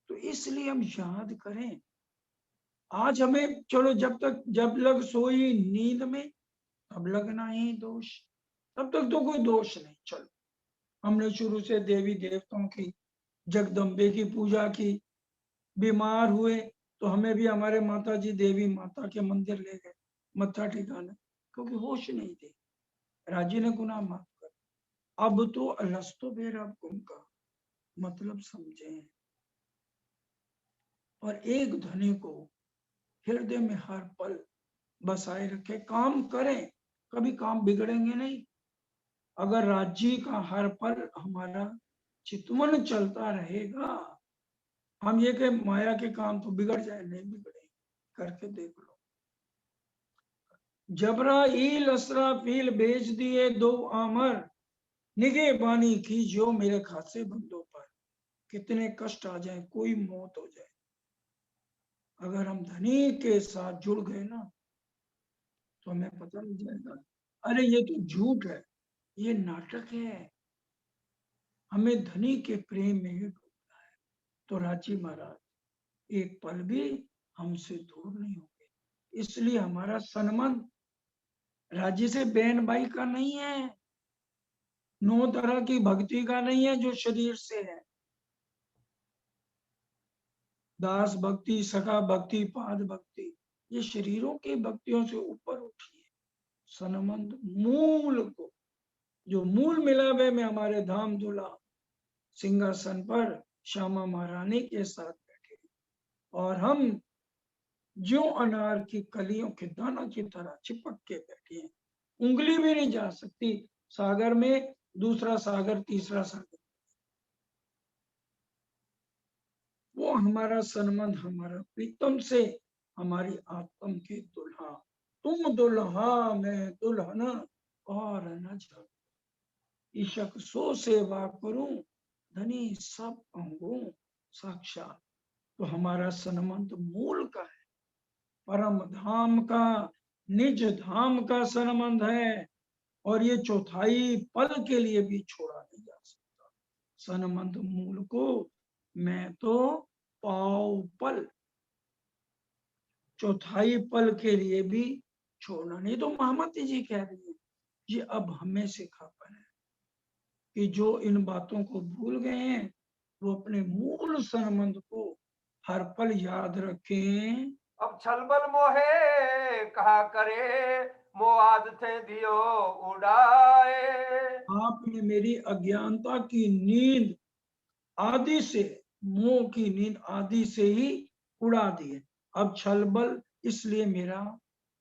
तो इसलिए हम याद करें, आज हमें चलो जब लग सोई नींद में तब लगना ही दोष, तब तक तो कोई दोष नहीं। चलो हमने शुरू से देवी देवताओं की, जगदम्बे की पूजा की, बीमार हुए तो हमें भी हमारे माता जी देवी माता के मंदिर ले गए मत्था टिकाने, क्योंकि होश नहीं थी। राजी ने गुनाह माफ कर। अब तो अलस्तो बेरबकुम का मतलब समझे। और एक धनी को हृदय में हर पल बसाए रखे, काम करें, कभी काम बिगड़ेंगे नहीं। अगर राज्य का हर पल हमारा चितवन चलता रहेगा, हम ये कि माया के काम तो बिगड़ जाए, नहीं बिगड़े, करके देख लो। जबराइल असराफील भेज दिए 2 आमर, निगे बानी की जो मेरे खासे बंदों पर। कितने कष्ट आ जाए, कोई मौत हो जाए, अगर हम धनी के साथ जुड़ गए ना, तो हमें पता नहीं जाएगा अरे ये तो झूठ है, ये नाटक है, हमें धनी के प्रेम में ही डूबना है। तो रांची महाराज एक पल भी हमसे दूर नहीं होंगे। इसलिए हमारा संबंध राज्य से बहन भाई का नहीं है, 9 तरह की भक्ति का नहीं है जो शरीर से है। दास भक्ति, सखा भक्ति, पाद भक्ति, ये शरीरों की भक्तियों से ऊपर उठी है। संबंध मूल को, जो मूल मिलावे में हमारे धाम दूल्हा सिंहासन पर श्यामा महारानी के साथ बैठे, और हम जो अनार की कलियों के दाना की तरह चिपक के बैठे हैं, उंगली भी नहीं जा सकती सागर में, दूसरा सागर तीसरा सागर। वो हमारा संबंध हमारा प्रीतम से, हमारी आत्म के दुल्हा, तुम दुल्हा मैं दुल्हन और न जाओ। ईशक सो सेवा करूं, धनी सब अंगों साक्षात। तो हमारा संबंध मूल का है, परम धाम का, निज धाम का संबंध है, और ये चौथाई पल के लिए भी छोड़ा नहीं जा सकता। संबंध मूल को मैं तो पाव पल, चौथाई पल के लिए भी छोड़ना नहीं। तो महामती जी कह रही है, ये अब हमें सिखापन है कि जो इन बातों को भूल गए हैं वो अपने मूल संबंध को हर पल याद रखें। अब छलबल मोहे कहा करे, मोआद थे दियो उड़ाए। आपने मेरी अज्ञानता की नींद आदि से, मोह की नींद आदि से ही उड़ा दी है। अब छलबल इसलिए मेरा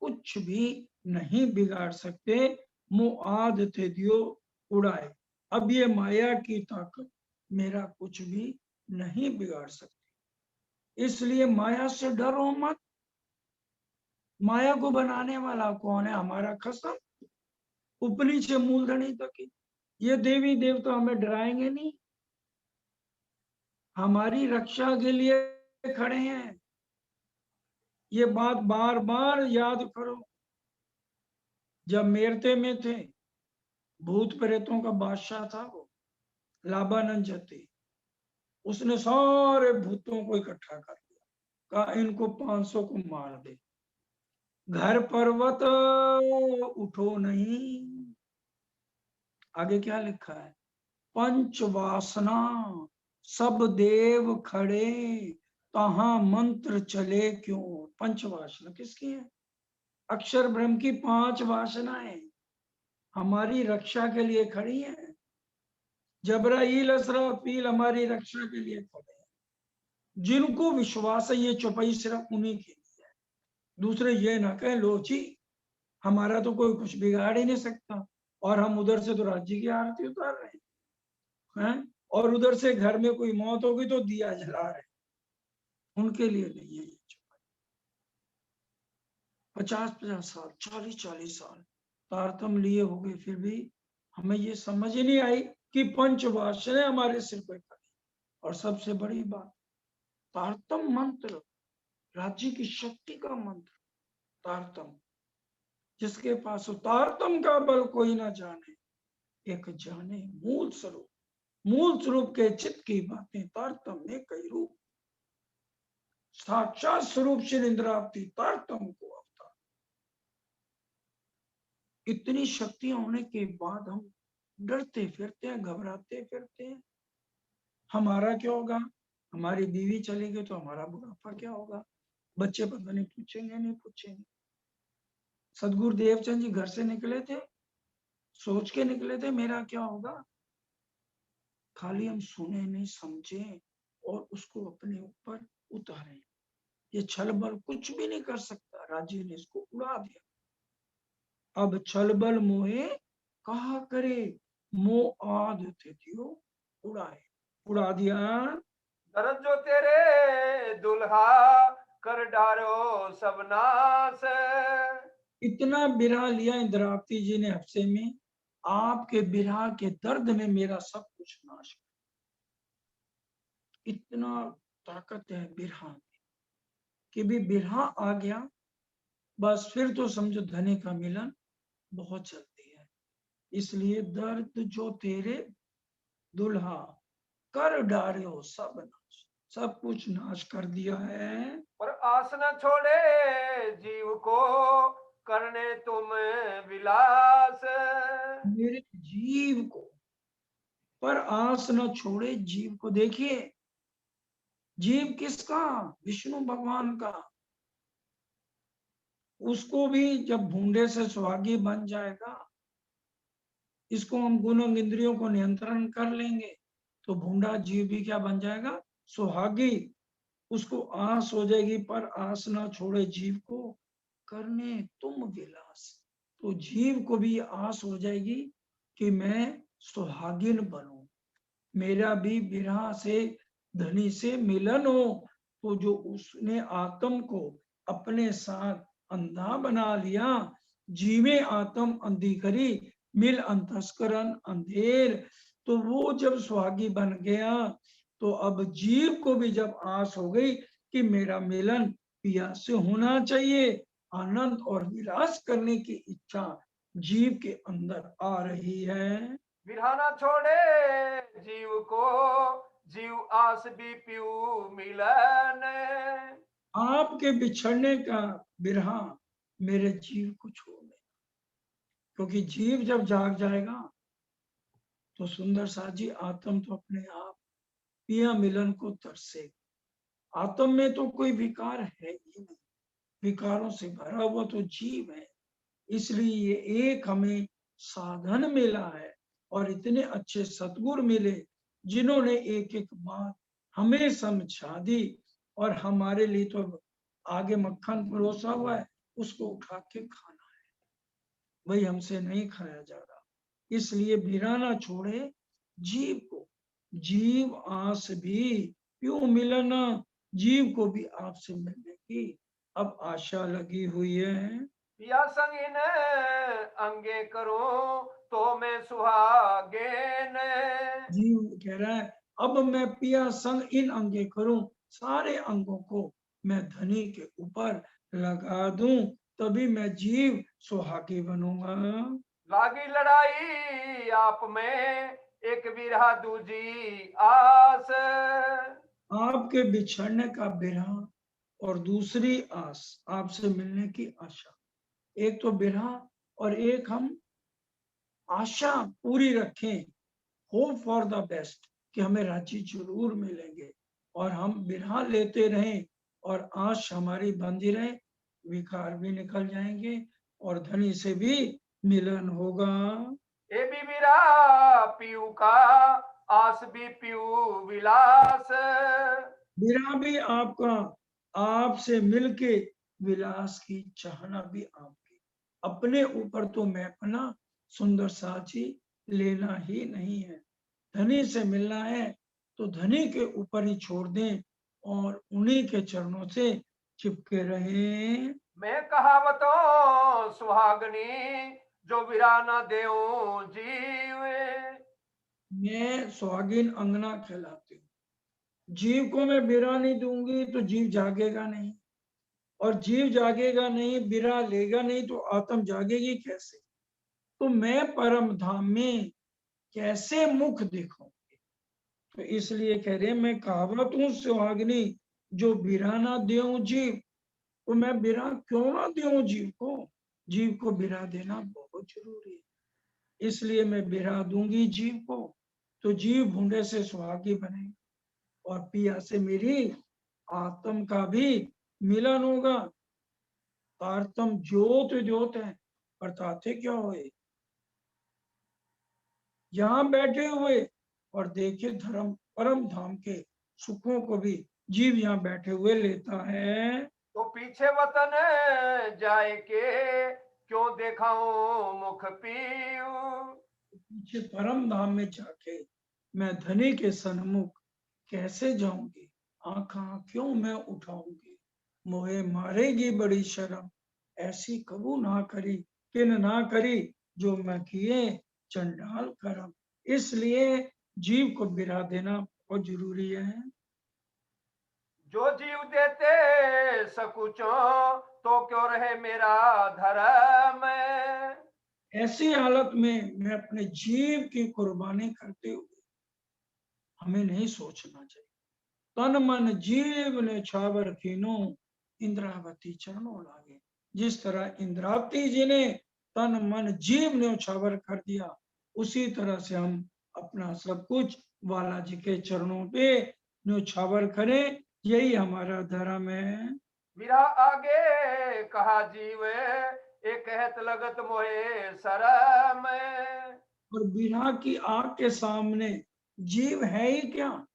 कुछ भी नहीं बिगाड़ सकते। मोह आद थे दियो उड़ाए, अब ये माया की ताकत मेरा कुछ भी नहीं बिगाड़ सकती। इसलिए माया से डरो मत। माया को बनाने वाला कौन है? हमारा खसम, ऊपरी से मूलधनी तक की। ये देवी देवता हमें डराएंगे नहीं, हमारी रक्षा के लिए खड़े हैं। ये बात बार बार याद करो। जब मेरते में थे, भूत प्रेतों का बादशाह था वो लाबानंद जति, उसने सारे भूतों को इकट्ठा कर दिया, कहा इनको 500 को मार दे। घर पर्वत उठो नहीं, आगे क्या लिखा है? पंच वासना सब देव खड़े, तहां मंत्र चले क्यों। पंच वासना किसकी है? अक्षर ब्रह्म की 5 वासनाएं हमारी रक्षा के लिए खड़ी हैं। जबराइल असराफील हमारी रक्षा के लिए खड़े हैं। जिनको विश्वास है ये चौपाई सिर्फ उन्हीं के लिए है। दूसरे ये ना कहें लो जी हमारा तो कोई कुछ बिगाड़ ही नहीं सकता, और हम उधर से तो राज्य की आरती उतार रहे हैं, और उधर से घर में कोई मौत होगी तो दिया जला रहे हैं। उनके लिए नहीं है ये चौपाई। 50-50 साल, 40-40 साल तारतम लिए हो गए, फिर भी हमें ये समझ ही नहीं आई कि पंच वासनाएं हमारे सिर पर खड़ी। और सबसे बड़ी बात, तारतम मंत्र, राज्य की शक्ति का मंत्र तारतम, जिसके पास तारतम का बल कोई ना जाने, एक जाने मूल स्वरूप। मूल स्वरूप के चित्त की बातें तारतम में कई रूप, साक्षात स्वरूप श्री इंद्रावती तारतम को अवतार। इतनी शक्तियां होने के बाद हम डरते फिरते हैं, घबराते फिरते हैं। हमारा क्या होगा? हमारी बीवी चली गई तो हमारा बुढ़ापा क्या होगा? बच्चे पता नहीं पूछेंगे नहीं पूछेंगे। सदगुरु देवचंद जी घर से निकले थे, सोच के निकले थे मेरा क्या होगा। खाली हम सुने नहीं, समझे और उसको अपने ऊपर उतारे। ये छल बल कुछ भी नहीं कर सकता, राज्य ने इसको उड़ा दिया। अब छल बल मोहे कहा करे, मोह आद थियो उड़ाए, उड़ा दिया। दरद जो तेरे दुल्हा कर डारो सब नाश। इतना बिरहा लिया इंद्रावती जी ने हफ्ते में, आपके बिरहा के दर्द में मेरा सब कुछ नाश कर। इतना ताकत है बिरहा में कि भी बिरहा आ गया बस फिर तो समझो धनी का मिलन बहुत जल्दी है। इसलिए दर्द जो तेरे दुल्हा कर डारे हो सब नाश, सब कुछ नाश कर दिया है। पर आस न छोड़े जीव को करने तुम विलास। मेरे जीव को, पर आस न छोड़े जीव को। देखिए जीव किसका? विष्णु भगवान का। उसको भी जब भूडे से सुहागी बन जाएगा, इसको हम गुण इंद्रियों को नियंत्रण कर लेंगे तो भूडा जीव भी क्या बन जाएगा? सुहागी। उसको आस हो जाएगी, पर आस ना छोड़े जीव को करने तुम विलास। तो जीव को भी आस हो जाएगी कि मैं सुहागिन बनूं, मेरा भी विरह से धनी से मिलन हो। तो जो उसने आत्म को अपने साथ अंधा बना लिया, जीवे आत्म अंधी करी, मिल अंतस्करण अंधेर। तो वो जब सुहागी बन गया तो अब जीव को भी जब आस हो गई कि मेरा मिलन पिया से होना चाहिए, आनंद और विलास करने की इच्छा जीव के अंदर आ रही है। बिरहाना छोड़े जीव को, जीव आस भी पीऊ मिलन। आपके बिछड़ने का बिरहा मेरे जीव को छोड़ दे, क्योंकि जीव जब जाग जाएगा तो सुंदर साथ जी आत्म तो अपने आप पिया मिलन को तरसे। आत्म में तो कोई विकार है ही नहीं, विकारों से भरा हुआ तो जीव है। इसलिए ये एक हमें साधन मिला है और इतने अच्छे सतगुरु मिले जिन्होंने एक एक बात हमें समझा दी, और हमारे लिए तो आगे मक्खन परोसा हुआ है, उसको उठा के खाना है, वही हमसे नहीं खाया जा रहा। इसलिए बिराना छोड़े जीव को, जीव आस भी क्यों मिलना, जीव को भी आपसे मिलने की अब आशा लगी हुई है। पिया संगिन अंगे करूं तो मैं सुहागेन। जीव कह रहा है अब मैं पिया संग इन अंगे करूं, सारे अंगों को मैं धनी के ऊपर लगा दूं, तभी मैं जीव सुहागी बनूंगा। लागी लड़ाई आप में, एक बिरहा दूजी आस। आपके बिछड़ने का बिरहा और दूसरी आस आपसे मिलने की आशा। एक तो बिरहा और एक हम आशा पूरी रखें, होप फॉर द बेस्ट कि हमें रांची जरूर मिलेंगे, और हम बिरहा लेते रहें और आश हमारी बंधी रहे, विकार भी निकल जाएंगे और धनी से भी मिलन होगा। ए भी बिरा पीऊ का, आस भी पीऊ विलास। बिरहा भी आपका, आपसे मिलके विलास की चाहना भी आपकी। अपने ऊपर तो मैं अपना सुंदर साची लेना ही नहीं है, धनी से मिलना है तो धनी के ऊपर ही छोड़ दें और उन्हीं के चरणों से चिपके रहें। मैं कहावतों सुहागनी, जो बिरा न देऊं जीवे। मैं सुहागिन अंगना कहलाती हूँ, जीव को मैं बिरा नहीं दूंगी तो जीव जागेगा नहीं, और जीव जागेगा नहीं, बिरा लेगा नहीं तो आत्म जागेगी कैसे। तो मैं परम धाम में कैसे मुख दिखाऊंगी। तो इसलिए कह रहे मैं कहावत हूँ सुहागिनी, जो बिरा ना देऊं जीव, तो मैं बिरा क्यों ना दूं जीव को, जीव को बिरा देना बहुत जरूरी है। इसलिए मैं बिरा दूंगी जीव को, तो जीव भूडे से सुहागी बने और पिया से मेरी आत्म का भी मिलन होगा। तारतम ज्योत ज्योत है, परताते क्या हुए, यहाँ बैठे हुए और देखे धर्म परम धाम के सुखों को भी जीव यहाँ बैठे हुए लेता है। तो पीछे वतन जाए के, क्यों देखाऊं मुख पीऊ। पीछे परम धाम में जाके मैं धनी के सन्मुख कैसे जाऊंगी, आंखा क्यों मैं उठाऊंगी, मोहे मारेगी बड़ी शर्म, ऐसी कबू ना करी किन ना करी, जो मैं किए चंडाल करम। इसलिए जीव को बिरा देना बहुत जरूरी है। जो जीव देते सकुचो, तो क्यों रहे मेरा धर्म। ऐसी हालत में मैं अपने जीव की कुर्बानी करते हुए हमें नहीं सोचना चाहिए। तन मन जीव ने छावर कीनो, इंद्रावती चरणों लागे। जिस तरह इंद्रावती जी ने तन मन जीव ने छावर कर दिया, उसी तरह से हम अपना सब कुछ वाला जी के चरणों पे न्यौछावर करें, यही हमारा धर्म है। मेरा आगे कहा जीव, एक कहत लगत मोहे शरम। और बिरहा की आग के सामने जीव है ही क्या,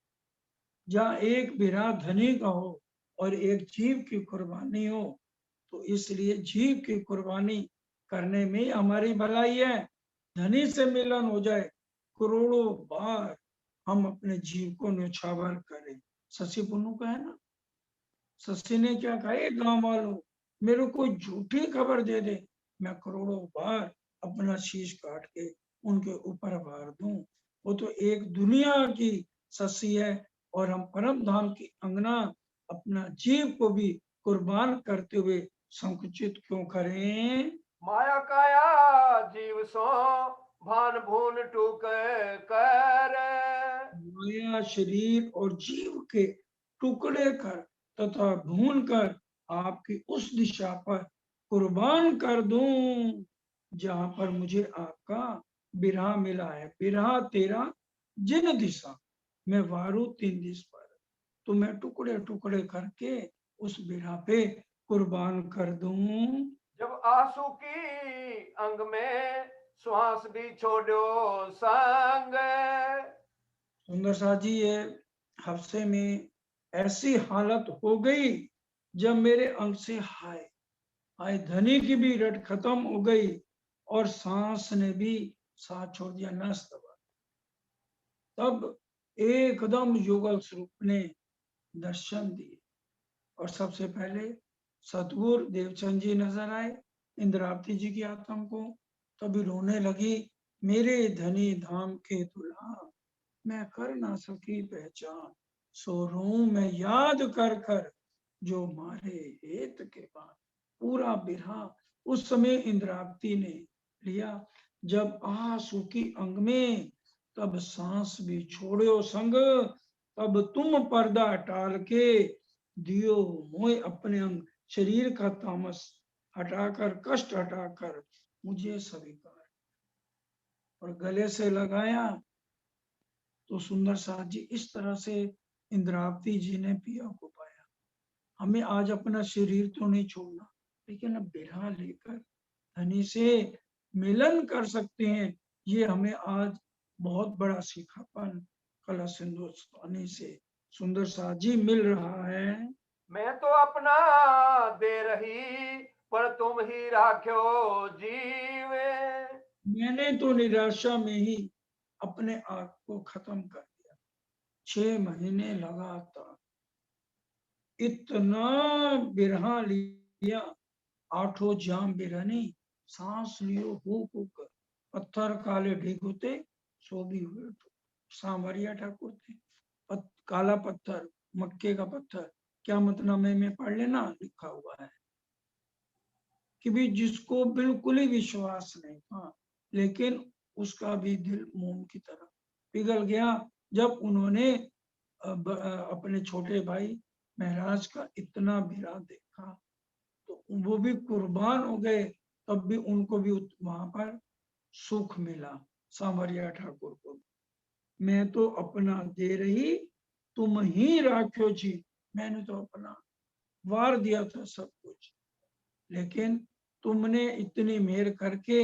जहाँ एक बिरहा धनी का हो और एक जीव की कुर्बानी हो, तो इसलिए जीव की कुर्बानी करने में हमारी भलाई है। धनी से मिलन हो जाए, करोड़ों बार हम अपने जीव को न्यौछावर करें। शशि पुन्नू का है ना, शशि ने क्या कहा, गांव वालों मेरे को झूठी खबर दे दे, मैं करोड़ों बार अपना शीश काट के उनके ऊपर वार दूं। वो तो एक दुनिया की ससी है और हम परम धाम की अंगना अपना जीव को भी कुर्बान करते हुए संकुचित क्यों करें। माया काया जीव सो भान भून टूक कर। माया शरीर और जीव के टुकड़े कर तथा भून कर आपकी उस दिशा पर कुर्बान कर दूं जहां पर मुझे आपका बिरहा मिला है। बिरहा तेरा जिन दिशा मैं वारू तीन दिस पर, तो मैं टुकड़े टुकड़े करके उस बिरहा पे कुर्बान कर दूं। जब आंसू की अंग में श्वास भी छोड़ो संग। सुंदर सा जी, ये हफ्ते में ऐसी हालत हो गई जब मेरे अंग से हाय हाय धनी की भी रट खत्म हो गई और सांस ने भी साथ छोड़ दिया, नस दबा। तब एकदम युगल स्वरूप ने दर्शन दिए और सबसे पहले सतगुरु देवचंद जी नजर आए इंद्रावती जी की आत्मा को। तभी रोने लगी, मेरे धनी धाम के दुल्हा मैं कर ना सकी पहचान, सो रू मैं याद कर कर जो मारे हेत के बाद। पूरा बिरहा उस समय इंद्रावती ने लिया। जब आंसू की अंग में तब सांस भी छोड़ो संग, तब तुम पर्दा टाल के दियो मोय अपने अंग। शरीर का तामस हटाकर कष्ट हटाकर मुझे स्वीकार और गले से लगाया। तो सुंदर साथ जी इस तरह से इंद्रावती जी ने पिया को पाया। हमें आज अपना शरीर तो नहीं छोड़ना, लेकिन अब बिरहा लेकर धनी से मिलन कर सकते हैं। ये हमें आज बहुत बड़ा सीखापन कला सिंधुस्तानी से सुंदर साथ जी मिल रहा है। मैं तो अपना दे रही पर तुम ही राख्यो जीवे। मैंने तो निराशा में ही अपने आप को खत्म कर दिया। 6 महीने लगातार इतना बिरहा लिया, 8 जाम बिरहनी, सांस लियो हो कर पत्थर काले ढीक होते, सो भी हुए तो सांवरिया ठाकुर थे। काला पत्थर, मक्के का पत्थर, क्या मतलब में पढ़ लेना, लिखा हुआ है कि भी जिसको बिल्कुल ही विश्वास नहीं था, लेकिन उसका भी दिल मोम की तरह पिघल गया जब उन्होंने अपने छोटे भाई महराज का इतना बिरा देखा। तो वो भी कुर्बान हो गए, तब भी उनको भी वहां पर सुख मिला। सांवरिया ठाकुर को, मैं तो अपना दे रही तुम ही राख्यो जी, मैंने तो अपना वार दिया था सब कुछ, लेकिन तुमने इतनी मेहर करके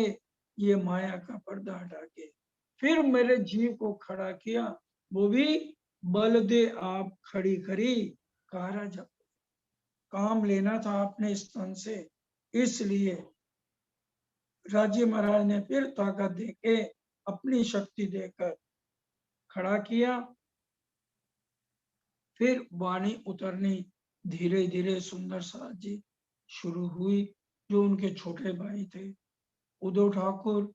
ये माया का पर्दा हटा के फिर मेरे जीव को खड़ा किया, वो भी बल दे आप खड़ी करी। कारा जब काम लेना था आपने इस तन से, इसलिए राज्य महाराज ने फिर ताकत देके अपनी शक्ति देकर खड़ा किया। फिर वाणी उतरनी धीरे धीरे सुंदर साथ जी शुरू हुई। जो उनके छोटे भाई थे उद्धव ठाकुर,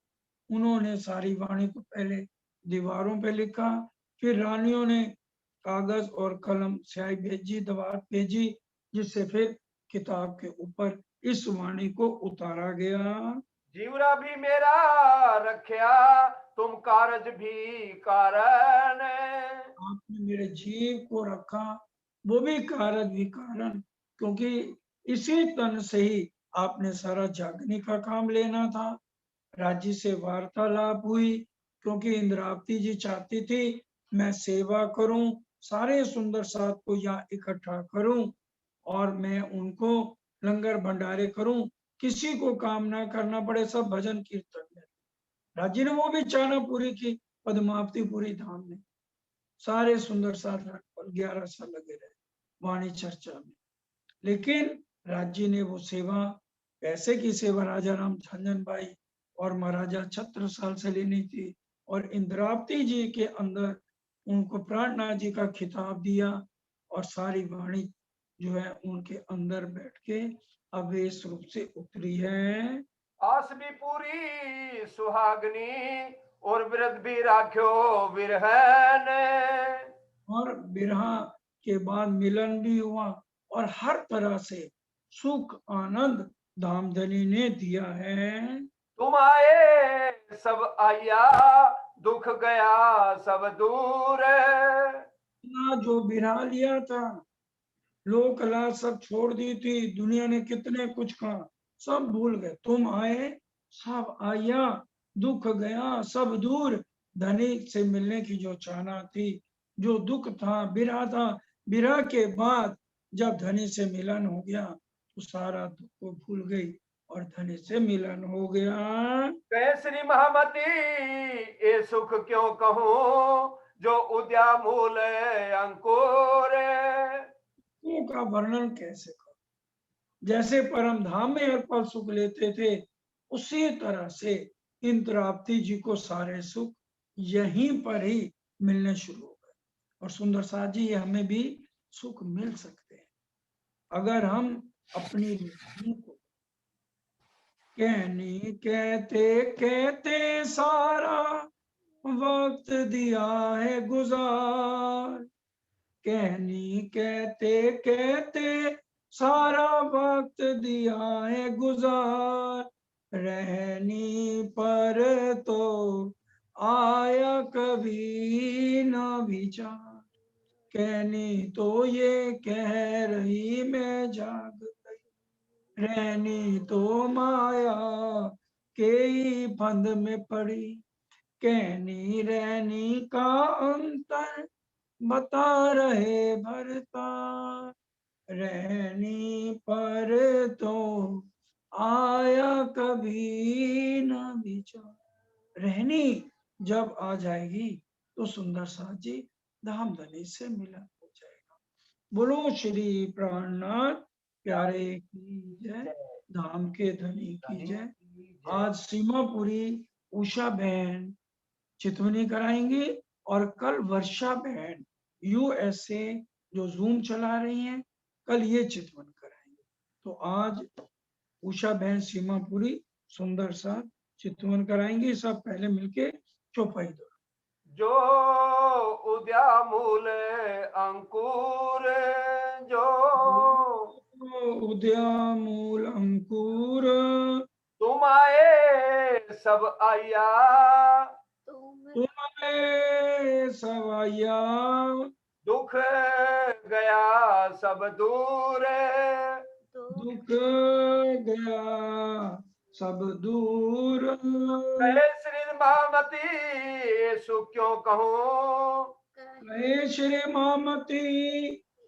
उन्होंने सारी वाणी को पहले दीवारों पे लिखा, फिर रानियों ने कागज और कलम स्याही भेजी, दीवार भेजी, जिससे फिर किताब के ऊपर इस वाणी को उतारा गया। जीवरा भी मेरा रखया तुम कारज भी कारण। आपने मेरे जीव को रखा, वो भी कारज भी कारण, क्योंकि इसी तन से ही आपने सारा जागने का काम लेना था। राज्य से वार्तालाप हुई, क्योंकि इंद्रावती जी चाहती थी मैं सेवा करूं, सारे सुंदर साथ को यहाँ इकट्ठा करूं और मैं उनको लंगर भंडारे करूं, किसी को काम ना करना पड़े, सब भजन कीर्तन में। राज्य ने वो भी चाहना पूरी की, पद्मावतीपुरी धाम में सारे सुंदर साथ 11 साल लगे रहे वाणी चर्चा में। लेकिन राज्य ने वो सेवा, पैसे की सेवा राजा राम झंझन भाई और महाराजा छत्रसाल से लेनी थी, और इंद्रावती जी के अंदर उनको प्राणनाथ जी का खिताब दिया और सारी वाणी जो है उनके अंदर बैठ के अवेश रूप से उतरी है। आस भी पूरी सुहागनी और व्रत भी राख्यो विरहन। और विरह के बाद मिलन भी हुआ और हर तरह से सुख आनंद धामधनी ने दिया है। तुम आए सब आया, दुख गया सब दूर। ना जो विरह लिया था, लोक लाज सब छोड़ दी थी, दुनिया ने कितने कुछ कहा, सब भूल गए। तुम आए सब आया, दुख गया सब दूर। धनी से मिलने की जो चाहना थी, जो दुख था, विरह था, विरह के बाद जब धनी से मिलन हो गया तो सारा दुख को भूल गई और धनी से मिलन हो गया। कहे श्री महामती ये सुख क्यों कहूं, जो उद्यामूल अंकुर। सुखों का वर्णन कैसे करूं? जैसे परम धाम में हर पल सुख लेते थे, उसी तरह से इंद्रावती जी को सारे सुख यहीं पर ही मिलने शुरू हो गए। और सुंदर साथ जी, हमें भी सुख मिल सकते हैं अगर हम अपनी रुचि को, कहनी कहते कहते सारा वक्त दिया है गुजार। कहनी कहते कहते सारा वक्त दिया है गुजार। रहनी पर तो आया कभी न विचार। कहनी तो ये कह रही मैं जाग गई, रहनी तो माया के ही फंद में पड़ी। कहनी रहनी का अंतर बता रहे भरता। रहनी पर तो आया कभी न विचार। रहनी जब आ जाएगी तो सुंदर साथ जी धामधनी से मिलन हो जाएगा। बोलो श्री प्राणनाथ प्यारे की जय, धाम के धनी की जय। आज सीमापुरी उषा बहन चितवनी कराएंगी और कल वर्षा बहन यूएसए जो जूम चला रही हैं, कल ये चितवन कराएंगे। तो आज उषा बहन सीमापुरी सुंदर सा चितवन कराएंगी। सब पहले मिलके चौपाई दो। जो उद्यामूल अंकुर, जो उद्यामूल अंकुर, तुम आए सब आया, तुम्हारे सवाया। दुख गया सब दूर। दुख गया सब दूर। कहे श्री महामती सुख क्यों कहूं, कहे श्री मामती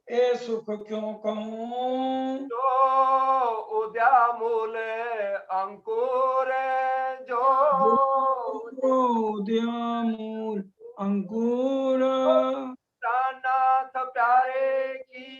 ए सुख क्यों कहूं। जो उद्यामूल अंकुर, जो उद्यामूल अंकुर,